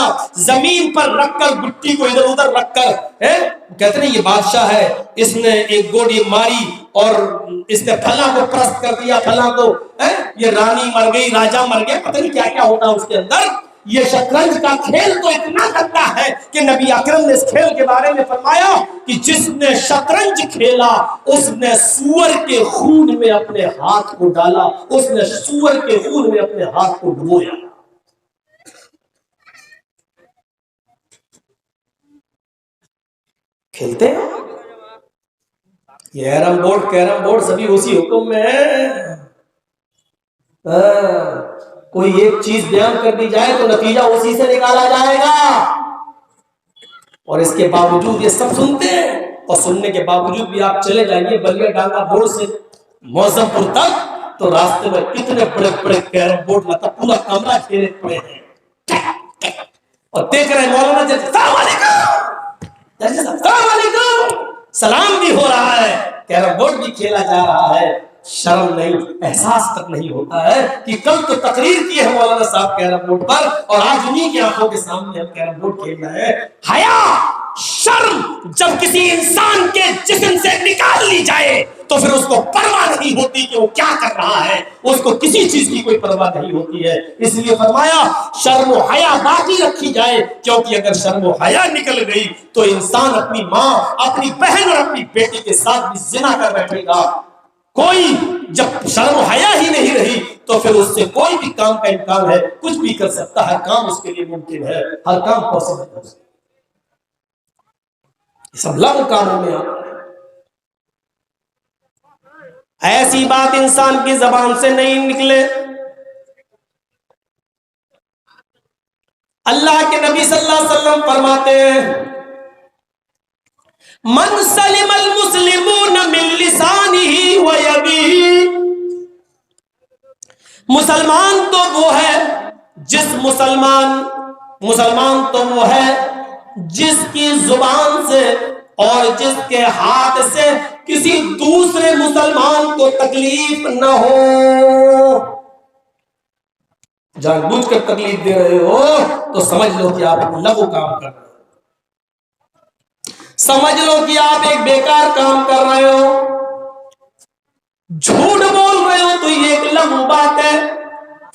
S1: زمین پر رکھ کر گٹی کو ادھر ادھر رکھ کر, کہتے ہیں یہ بادشاہ ہے, اس نے ایک گوڑی ماری اور اس نے پھلاں کو پرست کر دیا, پھلاں کو, یہ رانی مر گئی, راجا مر گیا, پتہ نہیں کیا کیا ہوتا ہے اس کے اندر. یہ شطرنج کا کھیل تو اتنا گندا ہے کہ نبی اکرم نے اس کھیل کے بارے میں فرمایا کہ جس نے شطرنج کھیلا اس نے سور کے خون میں اپنے ہاتھ کو ڈالا, اس نے سور کے خون میں اپنے ہاتھ کو ڈبویا. کھیلتے ہیں یہ کیرم بورڈ سبھی اسی حکم میں ہے. کوئی ایک چیز بیان کر دی جائے تو نتیجہ اسی سے نکالا جائے گا, اور اس کے باوجود یہ سب سنتے ہیں, اور سننے کے باوجود بھی آپ چلے جائیے بلیا ڈانگا بورڈ سے موزم پور تک, تو راستے میں کتنے بڑے بڑے کیرم بورڈ, مطلب پورا کمرہ گھیرے پڑے ہیں, اور دیکھ رہے ہیں مولانا جی السلام علیکم, السلام علیکم, سلام بھی ہو رہا ہے, کیرم بورڈ بھی کھیلا جا رہا ہے. شرم نہیں, احساس تک نہیں ہوتا ہے کہ کل تو تقریر کی ہے مولانا صاحب کیرم بورڈ پر, اور آج انہیں کی آنکھوں کے سامنے ہم کیرم بورڈ کھیل رہے ہیں. حیا, شرم جب کسی انسان کے جسم سے نکال لی جائے تو پھر اس کو پرواہ نہیں ہوتی کہ وہ کیا کر رہا ہے, اس کو کسی چیز کی کوئی پرواہ نہیں ہوتی ہے. اس لیے فرمایا شرم و حیا باقی رکھی جائے, کیونکہ اگر شرم و حیا نکل گئی تو انسان اپنی ماں, اپنی بہن اور اپنی بیٹی کے ساتھ بھی زنا کر بیٹھے گا. کوئی جب شرم و حیا ہی نہیں رہی تو پھر اس سے کوئی بھی کام کا امکان ہے, کچھ بھی کر سکتا, ہر کام اس کے لیے ممکن ہے, ہر کام پاسبل ہے. سب لغو کاموں میں آتا ہے. ایسی بات انسان کی زبان سے نہیں نکلے. اللہ کے نبی صلی اللہ علیہ وسلم فرماتے ہیں من سلم المسلمون من لسانه ويده, مسلمان تو وہ ہے جس مسلمان تو وہ ہے جس کی زبان سے اور جس کے ہاتھ سے کسی دوسرے مسلمان کو تکلیف نہ ہو. جان بوجھ کر تکلیف دے رہے ہو تو سمجھ لو کہ آپ لغو کام کر رہے ہو. سمجھ لو کہ آپ ایک بیکار کام کر رہے ہو، جھوٹ بول رہے ہو، تو یہ ایک لغو بات ہے۔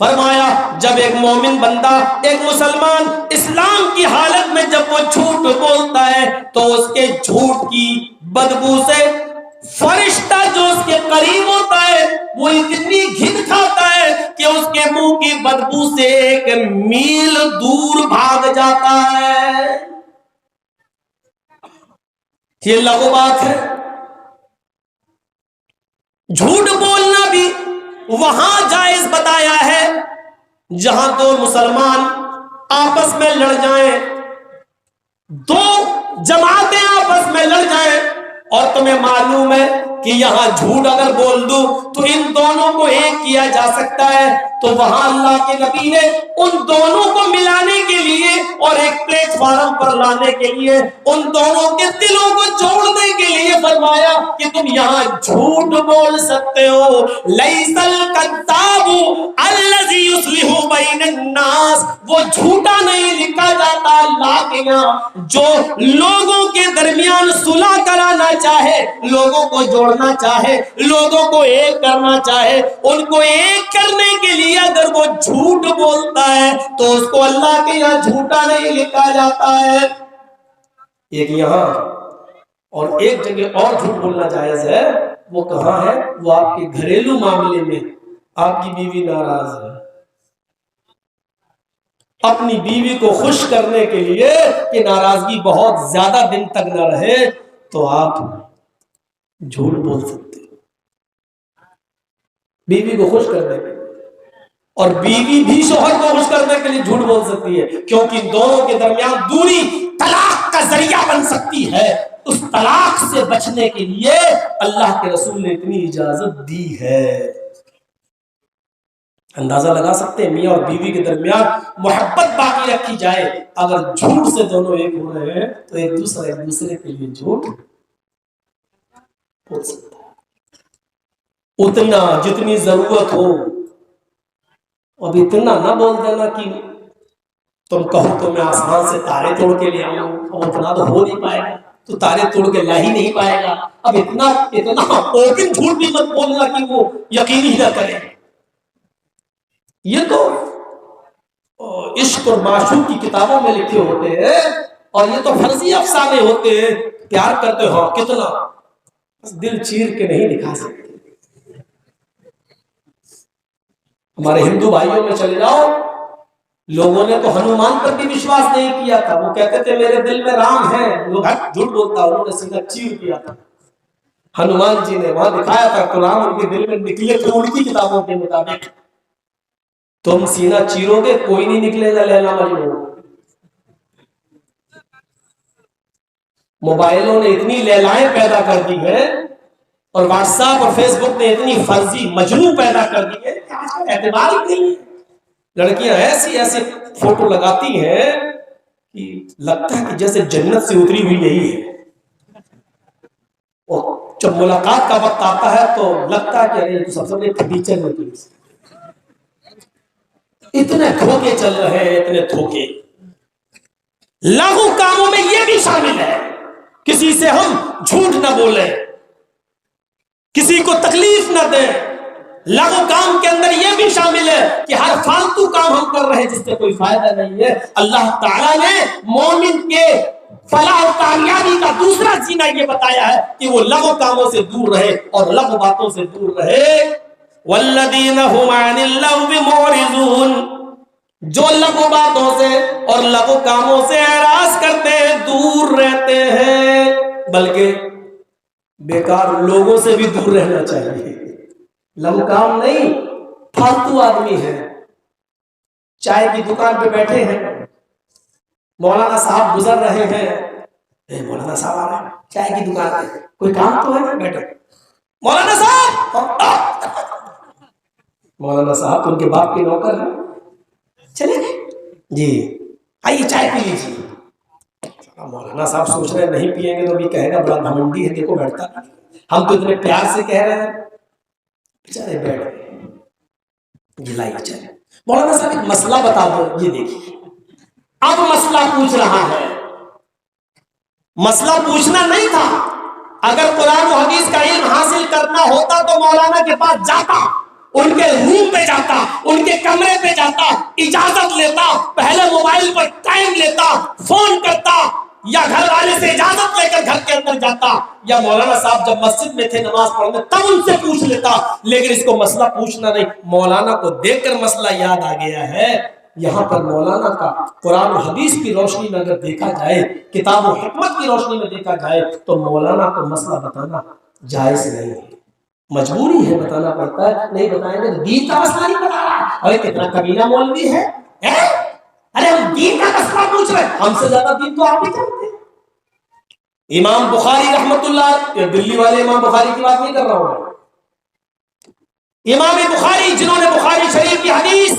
S1: فرمایا جب ایک مومن بندہ، ایک مسلمان اسلام کی حالت میں جب وہ جھوٹ بولتا ہے تو اس کے جھوٹ کی بدبو سے فرشتہ جو اس کے قریب ہوتا ہے وہ اتنی گھن کھاتا ہے کہ اس کے منہ کی بدبو سے 1 میل دور بھاگ جاتا ہے۔ یہ لغو بات ہے۔ جھوٹ بولنا بھی وہاں جائز بتایا ہے جہاں دو مسلمان آپس میں لڑ جائیں، دو جماعتیں آپس میں لڑ جائیں، اور تمہیں معلوم ہے کہ یہاں جھوٹ اگر بول دوں تو ان دونوں کو ایک کیا جا سکتا ہے، تو وہاں اللہ کے نبی نے ان دونوں کو ملانے کے لیے اور ایک پلیٹ فارم پر لانے کے لیے، ان دونوں کے دلوں کو جوڑنے کے لیے فرمایا کہ تم یہاں جھوٹ بول سکتے ہو۔ لیس الکذاب الذی یصلح بین الناس، وہ جھوٹا نہیں لکھا جاتا اللہ کے یہاں جو لوگوں کے درمیان صلح کرانا چاہے، لوگوں کو جوڑنا چاہے، لوگوں کو ایک کرنا چاہے۔ ان کو ایک کرنے کے لیے اگر وہ جھوٹ بولتا ہے تو اس کو اللہ کے یہاں جھوٹا نہیں لکھا جاتا ہے۔ ایک یہاں اور ایک جگہ اور جھوٹ بولنا جائز ہے، وہ کہاں ہے؟ وہ آپ کے گھریلو معاملے میں آپ کی بیوی ناراض ہے، اپنی بیوی کو خوش کرنے کے لیے کہ ناراضگی بہت زیادہ دن تک نہ رہے تو آپ جھوٹ بول سکتے ہیں بیوی کو خوش کرنے کے لیے، اور بیوی بھی شوہر کو خوش کرنے کے لیے جھوٹ بول سکتی ہے، کیونکہ ان دونوں کے درمیان دوری طلاق کا ذریعہ بن سکتی ہے۔ اس طلاق سے بچنے کے لیے اللہ کے رسول نے اتنی اجازت دی ہے۔ اندازہ لگا سکتے ہیں میاں اور بیوی کے درمیان محبت باقی رکھی جائے، اگر جھوٹ سے دونوں ایک ہو رہے ہیں تو ایک دوسرے کے لیے جھوٹ بول سکتا ہے، اتنا جتنی ضرورت ہو۔ اب اتنا نہ بول دینا کہ تم کہو تو میں آسمان سے تارے توڑ کے لے آؤں، اب اتنا تو ہو نہیں پائے گا، تو تارے توڑ کے لا ہی نہیں پائے گا۔ اب اتنا اوپن جھوٹ بھی مت بولنا کہ وہ یقین ہی نہ کرے۔ یہ تو عشق اور معشوق کی کتابوں میں لکھے ہوتے ہیں، اور یہ تو فرضی افسانے ہوتے ہیں۔ پیار کرتے ہو کتنا، دل چیر کے نہیں دکھا سکتے۔ ہمارے ہندو بھائیوں میں چلے جاؤ، لوگوں نے تو ہنومان پر بھی وشواس نہیں کیا تھا، وہ کہتے تھے میرے دل میں رام ہے، لوگ جھوٹ بولتا، انہوں نے سیدھا چیر کیا تھا۔ ہنومان جی نے وہاں دکھایا تھا کہ رام ان کے دل میں نکلے تھے ان کی کتابوں کے مطابق۔ تم سینہ چیرو گے کوئی نہیں نکلے گا لیلا مجنون۔ موبائلوں نے اتنی لیلائیں پیدا کر دی ہیں، اور واٹس ایپ اور فیس بک نے اتنی فرضی مجنون پیدا کر دی ہے کہ آج کل اعتبار ہی نہیں ہے۔ لڑکیاں ایسی فوٹو لگاتی ہیں کہ لگتا ہے کہ جیسے جنت سے اتری ہوئی یہی ہے، اور جب ملاقات کا وقت آتا ہے تو لگتا ہے کہ ارے تو سب سے بڑے فرنیچر میں پولیس۔ اتنے دھوکے چل رہے ہیں، اتنے دھوکے۔ لاغو کاموں میں یہ بھی شامل ہے، کسی سے ہم جھوٹ نہ بولیں، کسی کو تکلیف نہ دیں۔ لاغو کام کے اندر یہ بھی شامل ہے کہ ہر فالتو کام ہم کر رہے ہیں جس سے کوئی فائدہ نہیں ہے۔ اللہ تعالیٰ نے مومن کے فلاح و کامیابی کا دوسرا زینہ یہ بتایا ہے کہ وہ لغو کاموں سے دور رہے اور لغو باتوں سے دور رہے۔ والذین هم عن اللغو معرضون، جو لغو باتوں سے اور لغو کاموں سے اعراض کرتے ہیں، دور رہتے ہیں، بلکہ بیکار لوگوں سے بھی دور رہنا چاہیے۔ لغو کام نہیں، فالتو آدمی ہے، چائے کی دکان پہ بیٹھے ہیں، مولانا صاحب گزر رہے ہیں، مولانا صاحب آ رہے ہیں چائے کی دکان پہ، کوئی کام تو ہے؟ بیٹھے مولانا صاحب، مولانا صاحب ان کے باپ کے نوکر ہیں، چلے جی آئیے چائے پی لیجیے۔ مولانا صاحب سوچ رہے ہیں نہیں پیئیں گے تو بھی کہے گا بڑا گھمنڈی ہے، دیکھو بیٹھتا، ہم تو اتنے پیار سے کہہ رہے ہیں، بیچارے بیٹھ گئے، گلائیے چائے۔ مولانا صاحب ایک مسئلہ بتا دو، یہ دیکھیے اب مسئلہ پوچھ رہا ہے۔ مسئلہ پوچھنا نہیں تھا. اگر قرآن و حدیث کا علم حاصل کرنا ہوتا تو مولانا کے پاس جاتا, ان کے روم پہ جاتا, ان کے کمرے پہ جاتا, اجازت لیتا, پہلے موبائل پر ٹائم لیتا, فون کرتا, یا گھر والے سے اجازت لے کر گھر کے اندر جاتا, یا مولانا صاحب جب مسجد میں تھے نماز پڑھنے تب ان سے پوچھ لیتا. لیکن اس کو مسئلہ پوچھنا نہیں, مولانا کو دیکھ کر مسئلہ یاد آ گیا ہے. یہاں پر مولانا کا قرآن و حدیث کی روشنی میں اگر دیکھا جائے, کتاب و حکمت کی روشنی میں دیکھا جائے, تو مولانا کو مسئلہ بتانا جائز نہیں ہے, مجبوری ہے, بتانا پڑتا ہے. نہیں بتائیں گے دین کا مسئلہ نہیں بتا رہا. ارے کتنا کمینہ مولوی ہے, ارے ہم دین کا مسئلہ پوچھ رہے ہیں, ہم سے زیادہ دین تو آپ ہی جانتے ہیں. امام بخاری رحمت اللہ, دلی والے امام بخاری کی بات نہیں کر رہا ہوں, امام بخاری جنہوں نے بخاری شریف کی حدیث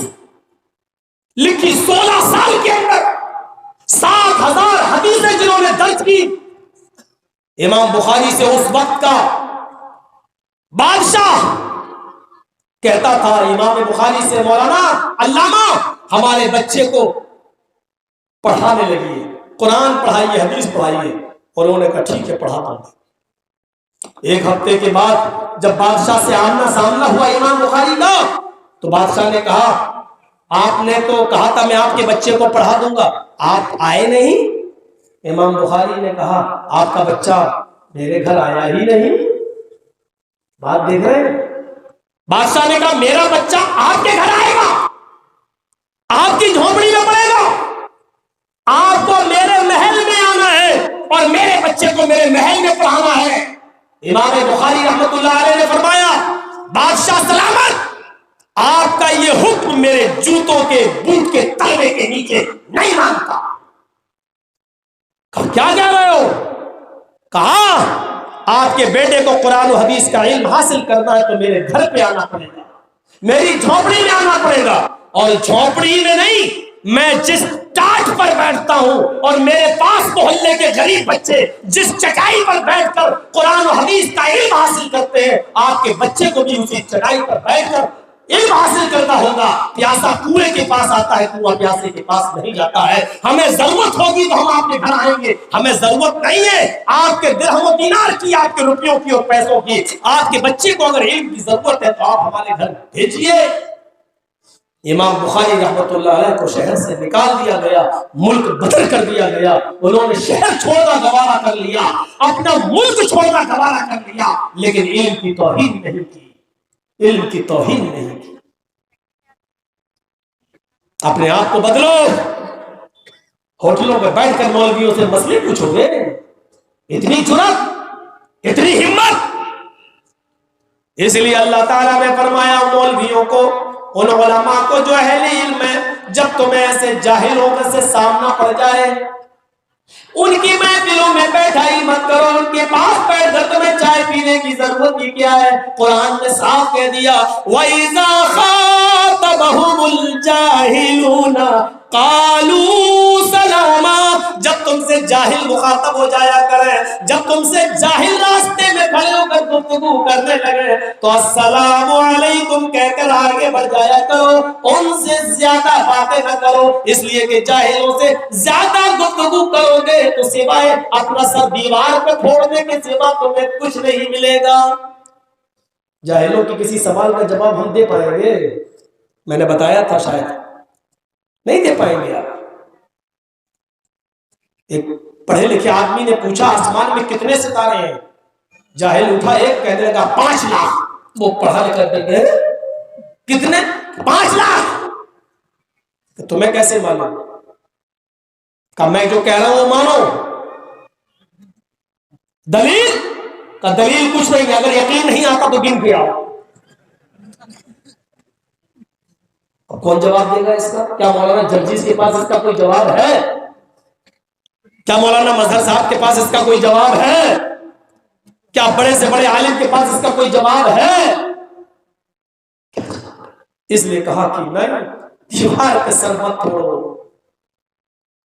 S1: لکھی 16 سال کے اندر, 7,000 حدیثیں جنہوں نے درج کی. امام بخاری سے اس وقت کا بادشاہ کہتا تھا, امام بخاری سے مولانا علامہ ہمارے بچے کو پڑھانے لگیے, قرآن پڑھائیے, حدیث پڑھائیے. اور انہوں نے کہا ٹھیک ہے پڑھاتا ہوں. ایک ہفتے کے بعد جب بادشاہ سے آمنا سامنا ہوا امام بخاری کا, تو بادشاہ نے کہا آپ نے تو کہا تھا میں آپ کے بچے کو پڑھا دوں گا, آپ آئے نہیں. امام بخاری نے کہا آپ کا بچہ میرے گھر آیا ہی نہیں. بات دیکھ رہے ہیں, بادشاہ نے کہا میرا بچہ آپ کے گھر آئے گا, آپ کی جھونپڑی میں پڑے گا, آپ کو میرے محل میں آنا ہے اور میرے بچے کو میرے محل میں پڑھانا ہے. امام بخاری رحمت اللہ علیہ نے فرمایا بادشاہ سلامت, آپ کا یہ حکم میرے جوتوں کے بوٹ کے تلوے کے نیچے نہیں مانتا. کیا کہہ رہے ہو؟ کہا آپ کے بیٹے کو قرآن و حدیث کا علم حاصل کرنا ہے تو میرے گھر پہ آنا پڑے گا, میری جھونپڑی میں آنا پڑے گا. اور جھونپڑی میں نہیں, میں جس ٹاٹ پر بیٹھتا ہوں اور میرے پاس محلے کے غریب بچے جس چٹائی پر بیٹھ کر قرآن و حدیث کا علم حاصل کرتے ہیں, آپ کے بچے کو بھی اسی چٹائی پر بیٹھ کر علم حاصل کرنا ہوگا. پیاسا کنویں کے پاس آتا ہے, کنواں پیاسے کے پاس نہیں جاتا ہے. ہمیں ضرورت ہوگی تو ہم آپ کے گھر آئیں گے, ہمیں ضرورت نہیں ہے آپ کے درہم و دینار کی, آپ کے روپیوں کی اور پیسوں کی. آپ کے بچے کو اگر علم کی ضرورت ہے تو آپ ہمارے گھر بھیجیے. امام بخاری رحمت اللہ علیہ کو شہر سے نکال دیا گیا, ملک بدل کر دیا گیا. انہوں نے شہر چھوڑنا گوارا کر لیا, اپنا ملک چھوڑنا گوارا کر لیا, لیکن علم کی توہین نہیں کی, علم کی توہین نہیں کی. اپنے آپ کو بدلو. ہوٹلوں پہ بیٹھ کر مولویوں سے مسئلے پوچھو گے؟ اتنی جرأت, اتنی ہمت. اس لیے اللہ تعالیٰ نے فرمایا مولویوں کو, ان علماء کو جو اہل علم ہے, جب تمہیں ایسے جاہلوں سے سامنا پڑ جائے ان کی محفلوں میں بیٹھائی مت کرو, ان کے پاس بیٹھ کر تمہیں چائے پینے کی ضرورت ہی کیا ہے. قرآن نے صاف کہہ دیا وَإِذَا خَاطَبَهُمُ الْجَاهِلُونَ قَالُوا سَلَامًا. جب تم سے جاہل مخاطب ہو جایا کرے, جب تم سے جاہل راستے میں کھڑے ہو کر گفتگو کرنے لگے تو السلام علیکم کہہ کر آگے بڑھ جایا کرو, ان سے زیادہ باتیں نہ کرو. اس لیے کہ جاہلوں سے زیادہ گفتگو کرو گے تو سوائے اپنا سر دیوار پہ پھوڑنے کے سوا تمہیں کچھ نہیں ملے گا. جاہلوں کی کسی سوال کا جواب ہم دے پائیں گے؟ میں نے بتایا تھا شاید نہیں دے پائیں گے آپ. ایک پڑھے لکھے آدمی نے پوچھا آسمان میں کتنے ستارے ہیں؟ جاہل اٹھا ایک, کہنے لگا 5 لاکھ. وہ پڑھا لکھا کہتے کتنے؟ 5 لاکھ. تمہیں کیسے معلوم؟ کہ میں جو کہہ رہا ہوں وہ مانو. دلیل کا دلیل کچھ نہیں ہے, اگر یقین نہیں آتا تو گن کے آؤ. کون جواب دے گا اس کا؟ کیا مولانا جرجیز کے پاس اس کا کوئی جواب ہے؟ کیا مولانا مظہر صاحب کے پاس اس کا کوئی جواب ہے؟ کیا بڑے سے بڑے عالم کے پاس اس کا کوئی جواب ہے؟ اس لیے کہا کہ میں دیوار پہ سر مت توڑو,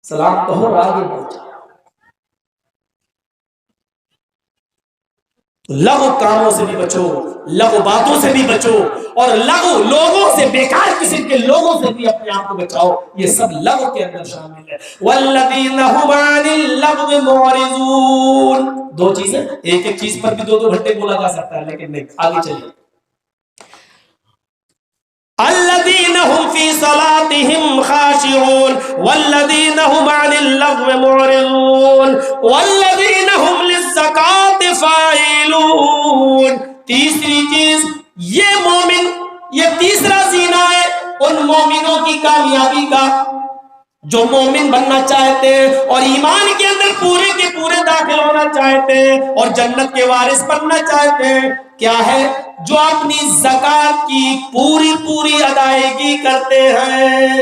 S1: سلام کہو اور آگے بڑھ جاؤ. لغو کاموں سے بھی بچو، لغو باتوں سے بھی بچو، اور لغو لوگوں سے، بیکار قسم کے لوگوں سے بھی اپنے آپ کو بچاؤ، یہ سب لغو کے اندر شامل ہے۔ والذین هم عن اللغو معرضون، دو چیزیں، ایک ایک چیز پر بھی دو دو گھنٹے بولا جا سکتا ہے، لیکن نہیں، آگے چلیے۔ الذین هم فی صلاتهم خاشعون والذین هم عن اللغو معرضون والذین هم للزکاة فاعلون۔ تیسری چیز، یہ مومن، یہ تیسرا زینہ ہے ان مومنوں کی کامیابی کا جو مومن بننا چاہتے ہیں اور ایمان کے اندر پورے کے پورے داخل ہونا چاہتے ہیں اور جنت کے وارث بننا چاہتے ہیں، کیا ہے؟ جو اپنی زکات کی پوری پوری ادائیگی کرتے ہیں۔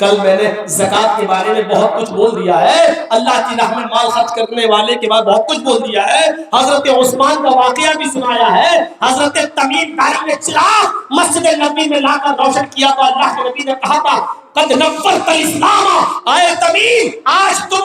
S1: کل میں نے زکات کے بارے میں بہت کچھ بول دیا ہے، اللہ کی راہ میں مال خرچ کرنے والے کے بعد بہت کچھ بول دیا ہے، حضرت عثمان کا واقعہ بھی سنایا ہے، حضرت تمیم داری نے چراغ مسجد نبی میں لا کر روشن کیا تو اللہ کے نبی نے کہا تھا قد نورت الاسلام، آئے تمیم آج تم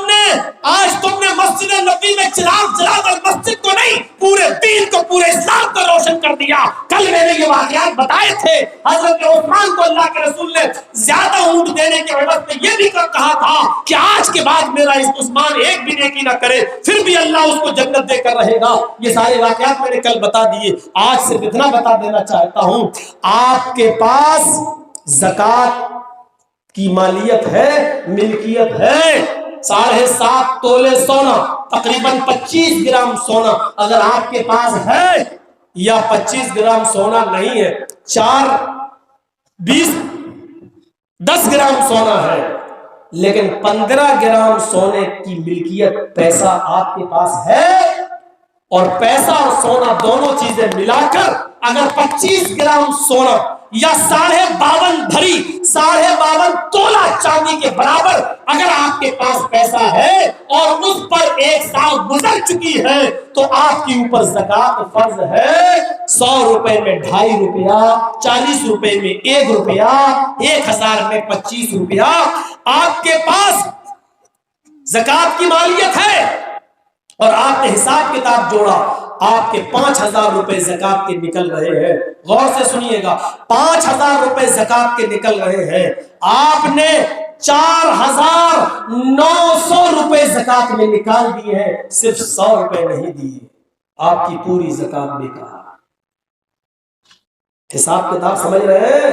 S1: نے مسجد نبی میں چراغ جلا کر مسجد کو نہیں پورے دین کو، پورے اسلام کو روشن کر دیا۔ کل میں نے یہ واقعات بتائے تھے، حضرت عثمان کو اللہ کے رسول نے زیادہ اونٹ دینے کے عوض میں یہ بھی کہا تھا کہ آج کے بعد میرا اس عثمان ایک بھی نیکی نہ کرے پھر بھی اللہ اس کو جنت دے کر رہے گا۔ یہ سارے واقعات میں نے کل بتا دیے، آج سے اتنا بتا دینا چاہتا ہوں، آپ کے پاس زکات کی مالیت ہے، ملکیت ہے، 7.5 تولے سونا، تقریباً 25 گرام سونا اگر آپ کے پاس ہے، یا 25 گرام سونا نہیں ہے، 10 گرام سونا ہے، لیکن 15 گرام سونے کی ملکیت پیسہ آپ کے پاس ہے، اور پیسہ اور سونا دونوں چیزیں ملا کر اگر 25 گرام سونا یا 52 تولہ چاندی کے برابر اگر آپ کے پاس پیسہ ہے اور اس پر 1 سال گزر چکی ہے تو آپ کے اوپر زکات فرض ہے۔ 100 روپے میں 2.5 روپیہ، 40 روپے میں 1 روپیہ، 1000 میں 25 روپیہ آپ کے پاس زکات کی مالیت ہے، اور آپ نے حساب کتاب جوڑا، آپ کے 5000 روپے زکات کے نکل رہے ہیں۔ غور سے سنیے گا، 5000 روپے زکات کے نکل رہے ہیں، آپ نے 4900 روپے زکات میں نکال دیے ہیں، صرف 100 روپے نہیں دیے، آپ کی پوری زکات بیکار۔ حساب کتاب سمجھ رہے ہیں؟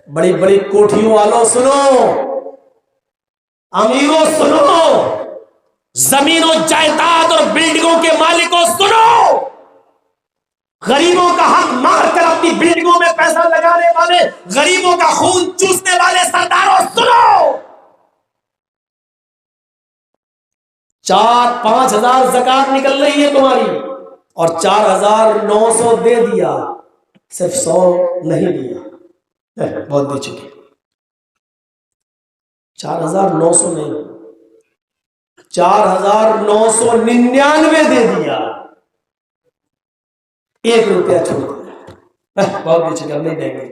S1: بڑی بڑی کوٹھیوں والوں سنو، امیروں سنو، زمین و جائیداد اور بلڈنگوں کے مالکوں سنو، غریبوں کا حق مار کر اپنی بلڈنگوں میں پیسہ لگانے والے، غریبوں کا خون چوسنے والے سرداروں سنو، 4-5 ہزار زکات نکل رہی ہے تمہاری اور 4900 دے دیا، صرف 100 نہیں دیا، بہت دے چکے، 4900 نہیں، 4999 دے دیا، 1 روپیہ چھوڑ دیا، بہت دے چکے، نہیں دیں گے۔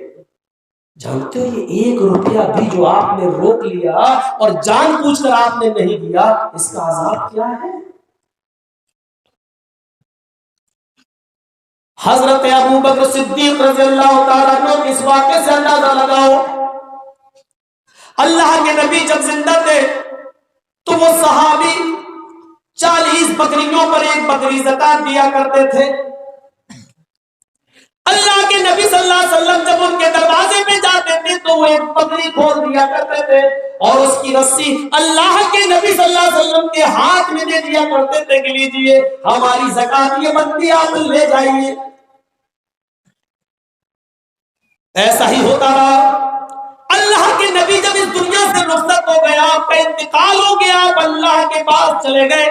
S1: جانتے ہو یہ 1 روپیہ بھی جو آپ نے روک لیا اور جان پوچھ کر آپ نے نہیں دیا، اس کا عذاب کیا ہے؟ حضرت ابو بکر صدیق رضی اللہ تعالیٰ عنہ اس واقعے سے اندازہ لگاؤ، اللہ کے نبی جب زندہ تھے تو وہ صحابی 40 بکریوں پر 1 بکری زکات دیا کرتے تھے۔ اللہ کے نبی صلی اللہ علیہ وسلم جب ان کے دروازے پہ جاتے تھے تو وہ 1 بکری کھول دیا کرتے تھے اور اس کی رسی اللہ کے نبی صلی اللہ علیہ وسلم کے ہاتھ میں دے دیا کرتے تھے کہ لیجئے ہماری زکات یہ بنتی، آپ لے جائیے۔ ایسا ہی ہوتا رہا۔ اللہ کے نبی جب اس دنیا سے رخصت ہو گیا، آپ کا انتقال ہو گیا، آپ اللہ کے پاس چلے گئے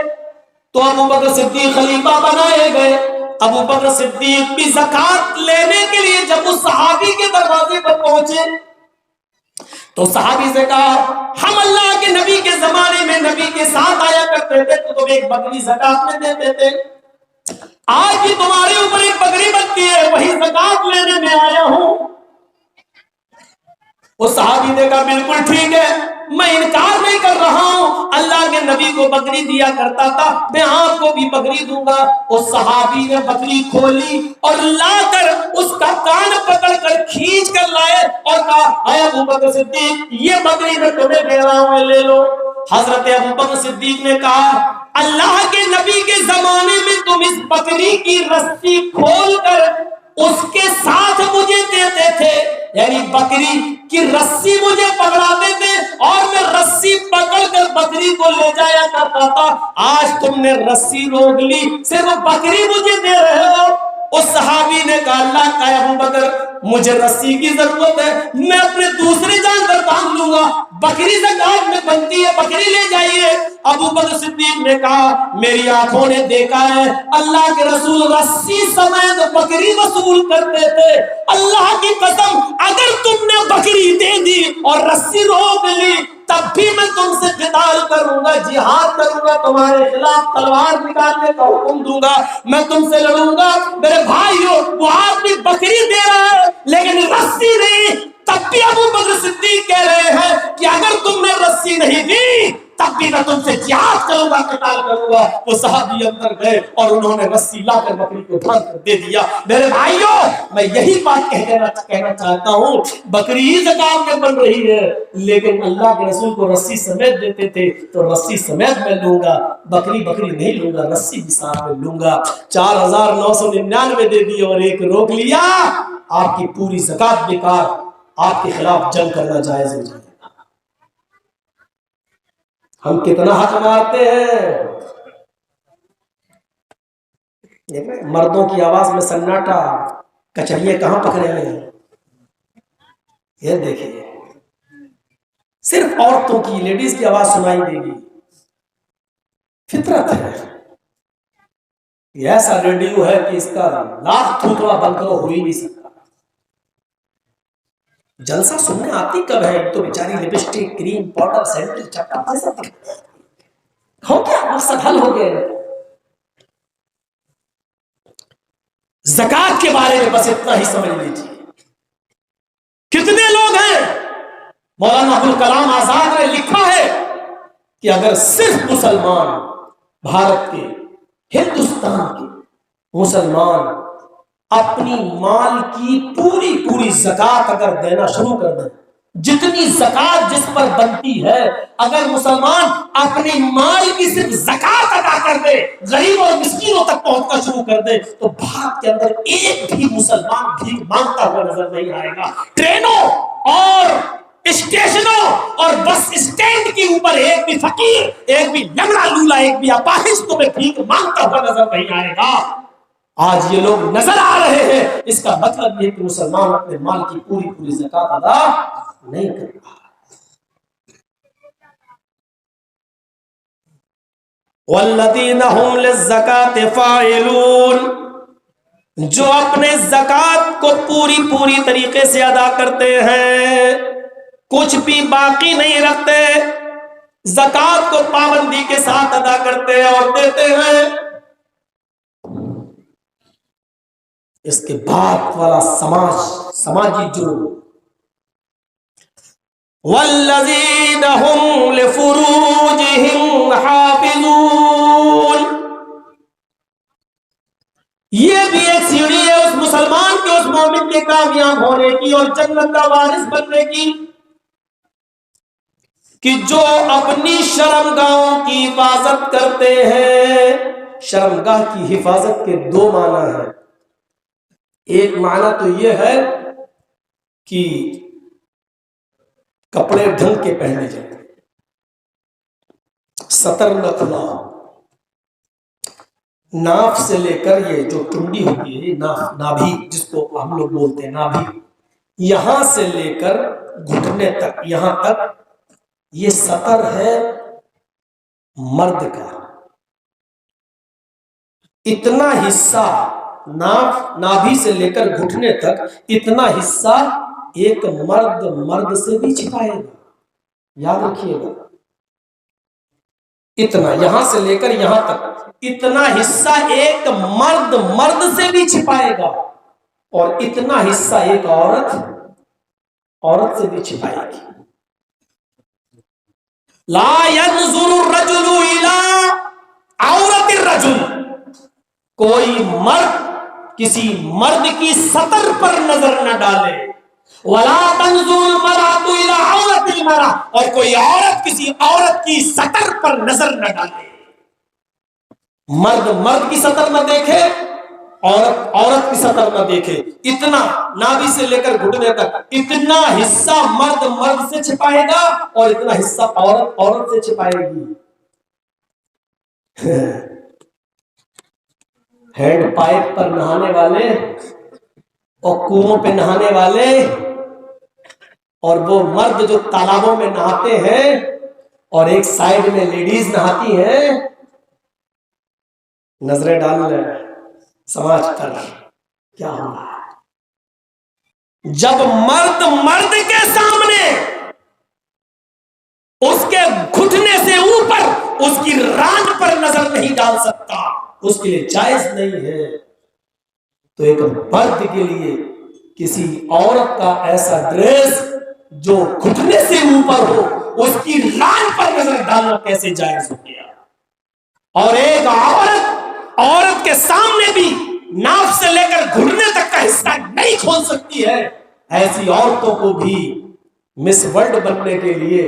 S1: تو ابو بکر صدیق خلیفہ بنائے گئے۔ ابو بکر صدیق بھی زکات لینے کے لیے جب اس صحابی کے دروازے پر پہنچے تو صحابی سے کہا ہم اللہ کے نبی کے زمانے میں نبی کے ساتھ آیا کرتے تھے تو تم 1 بکری زکات میں دیتے تھے، آج بھی تمہارے اوپر 1 بکری بنتی ہے، وہی زکات لینے میں آیا ہوں۔ وہ صحابی نے کہا بالکل ٹھیک ہے، میں انکار نہیں کر رہا ہوں، اللہ کے نبی کو بکری دیا کرتا تھا، میں آپ کو بھی بکری دوں گا۔ اس صحابی نے بکری کھولی اور لا کر اس کا کان پکڑ کر کھینچ کر لائے اور کہا اے ابو بکر صدیق یہ بکری میں تمہیں دے رہا ہوں، لے لو۔ حضرت ابو بکر صدیق نے کہا اللہ کے نبی کے زمانے میں تم اس بکری کی رسی کھول کر اس کے ساتھ مجھے دیتے تھے، یعنی بکری کی رسی مجھے پکڑاتے تھے اور میں رسی پکڑ کر بکری کو لے جایا کرتا تھا، آج تم نے رسی روک لی، صرف بکری مجھے دے رہے ہو۔ اس صحابی نے کہا اللہ کا ابو بکر مجھے رسی کی ضرورت ہے، میں اپنے دوسرے جانور باندھ لوں گا، بکری زکات میں بنتی ہے، بکری لے جائیے۔ ابو بکر صدیق نے کہا میری آنکھوں نے دیکھا ہے اللہ کے رسول رسی سمیت بکری وصول کرتے تھے، اللہ کی قسم اگر تم نے بکری دے دی اور رسی روک لی تب بھی میں تم سے قتال کروں گا، جہاد کروں گا، تمہارے خلاف تلوار نکالنے کا حکم دوں گا، میں تم سے لڑوں گا۔ میرے بھائیو وہ آدمی بکری دے رہا ہے لیکن رسی نہیں، تب بھی ابو بکر صدیق کہہ رہے ہیں کہ اگر تم نے رسی نہیں دی تب بھی میں تم سے جہاد کروں گا، قتال کروں گا۔ وہ صحابی اندر گئے اور انہوں نے رسی لا کر بکری کو باندھ کر دے دیا۔ میرے بھائیو میں یہی بات کہنا چاہتا ہوں، بکری ہی زکات میں بن رہی ہے لیکن اللہ کے رسول کو رسی سمیت دیتے تھے تو رسی سمیت میں لوں گا، بکری نہیں لوں گا، رسی بھی ساتھ میں لوں گا۔ 4999 دے دی اور ایک روک لیا، آپ کی پوری زکات بیکار، آپ کے خلاف جنگ کرنا جائز ہو جائے۔ ہم کتنا حق مارتے ہیں، مردوں کی آواز میں سناٹا، کچہریے کہاں پکڑے ہوئے ہیں، یہ دیکھیے صرف عورتوں کی، لیڈیز کی آواز سنائی دے گی، فطرت ہے۔ یہ ایسا ریڈیو ہے کہ اس کا لاکھ تھوتوا بند کرو ہو ہی نہیں سکتا۔ جلسہ سننے آتی کب ہے، تو بیچاری لپسٹک، کریم، پاؤڈر، سینڈل، چپٹا ہو گیا، مقصد حل ہو گیا۔ زکات کے بارے میں بس اتنا ہی سمجھ لیجیے، کتنے لوگ ہیں، مولانا ابوالکلام آزاد نے لکھا ہے کہ اگر صرف مسلمان، بھارت کے، ہندوستان کے مسلمان اپنی مال کی پوری زکات اگر دینا شروع کر دیں، جتنی زکات جس پر بنتی ہے اگر مسلمان اپنی مال کی صرف زکات ادا کر دے، غریب اور مسکینوں تک پہنچنا شروع کر دے، تو بھارت کے اندر ایک بھی مسلمان بھیک مانگتا ہوا نظر نہیں آئے گا۔ ٹرینوں اور اسٹیشنوں اور بس اسٹینڈ کے اوپر ایک بھی فقیر، ایک بھی لنگڑا لولا، ایک بھی اپاہج تمہیں بھیک مانگتا ہوا نظر نہیں آئے گا۔ آج یہ لوگ نظر آ رہے ہیں، اس کا مطلب یہ کہ مسلمان اپنے مال کی پوری زکات ادا نہیں کر رہا۔ والذین هم للزکاة فاعلون، جو اپنے زکات کو پوری طریقے سے ادا کرتے ہیں، کچھ بھی باقی نہیں رکھتے، زکات کو پابندی کے ساتھ ادا کرتے ہیں اور دیتے ہیں۔ اس کے بعد والا سماجی جرم، والذین هم لفروجہم حافظون، یہ بھی ایک سیڑھی ہے اس مسلمان کے، اس مومن کے کامیاب ہونے کی اور جنت کا وارث بننے کی، کہ جو اپنی شرمگاہوں کی حفاظت کرتے ہیں۔ شرمگاہ کی حفاظت کے دو معنی ہیں، ایک معنی تو یہ ہے کہ کپڑے ڈھنگ کے پہنے جائیں، ستر نہ کھلا، ناف سے لے کر یہ جو ٹنڈی ہوتی ہے، نابھی جس کو ہم لوگ بولتے ہیں نابھی، یہاں سے لے کر گھٹنے تک، یہاں تک یہ ستر ہے مرد کا۔ اتنا حصہ نابھی سے لے کر گھٹنے تک، اتنا حصہ ایک مرد سے بھی چھپائے گا، یاد رکھیے گا، اتنا یہاں سے لے کر یہاں تک اتنا حصہ ایک مرد سے بھی چھپائے گا، اور اتنا حصہ ایک عورت سے بھی چھپائے گی۔ لا ينظر الرجل الى عورت الرجل، کوئی مرد کسی مرد کی سطر پر نظر نہ ڈالے، ولا تنظر المرأة الى عورت المرأة، اور کوئی عورت کسی عورت کی سطر پر نظر نہ ڈالے۔ مرد مرد کی سطر نہ دیکھے، عورت عورت کی سطر نہ دیکھے، اتنا نابی سے لے کر گھٹنے تک اتنا حصہ مرد مرد سے چھپائے گا اور اتنا حصہ عورت عورت سے چھپائے گی۔ ہینڈ پائپ پر نہانے والے اور کنووں پہ نہانے والے اور وہ مرد جو تالابوں میں نہاتے ہیں اور ایک سائیڈ میں لیڈیز نہاتی ہیں، نظریں ڈال لیں سماج پر کیا ہو رہا ہے۔ جب مرد مرد کے سامنے اس کے گھٹنے سے اوپر اس کی ران پر نظر نہیں ڈال سکتا، اس کے لیے جائز نہیں ہے، تو ایک مرد کے لیے کسی عورت کا ایسا ڈریس جو گھٹنے سے اوپر ہو اس کی ران پر نظر ڈالنا کیسے جائز ہو گیا؟ اور ایک عورت کے سامنے بھی ناف سے لے کر گھٹنے تک کا حصہ نہیں کھول سکتی ہے، ایسی عورتوں کو بھی مس ورلڈ بننے کے لیے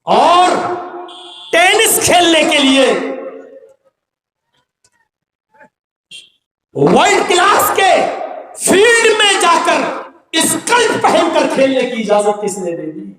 S1: اور ٹینس کھیلنے کے لیے ورلڈ کلاس کے فیلڈ میں جا کر اسکرٹ پہن کر کھیلنے کی اجازت کس نے دے دی؟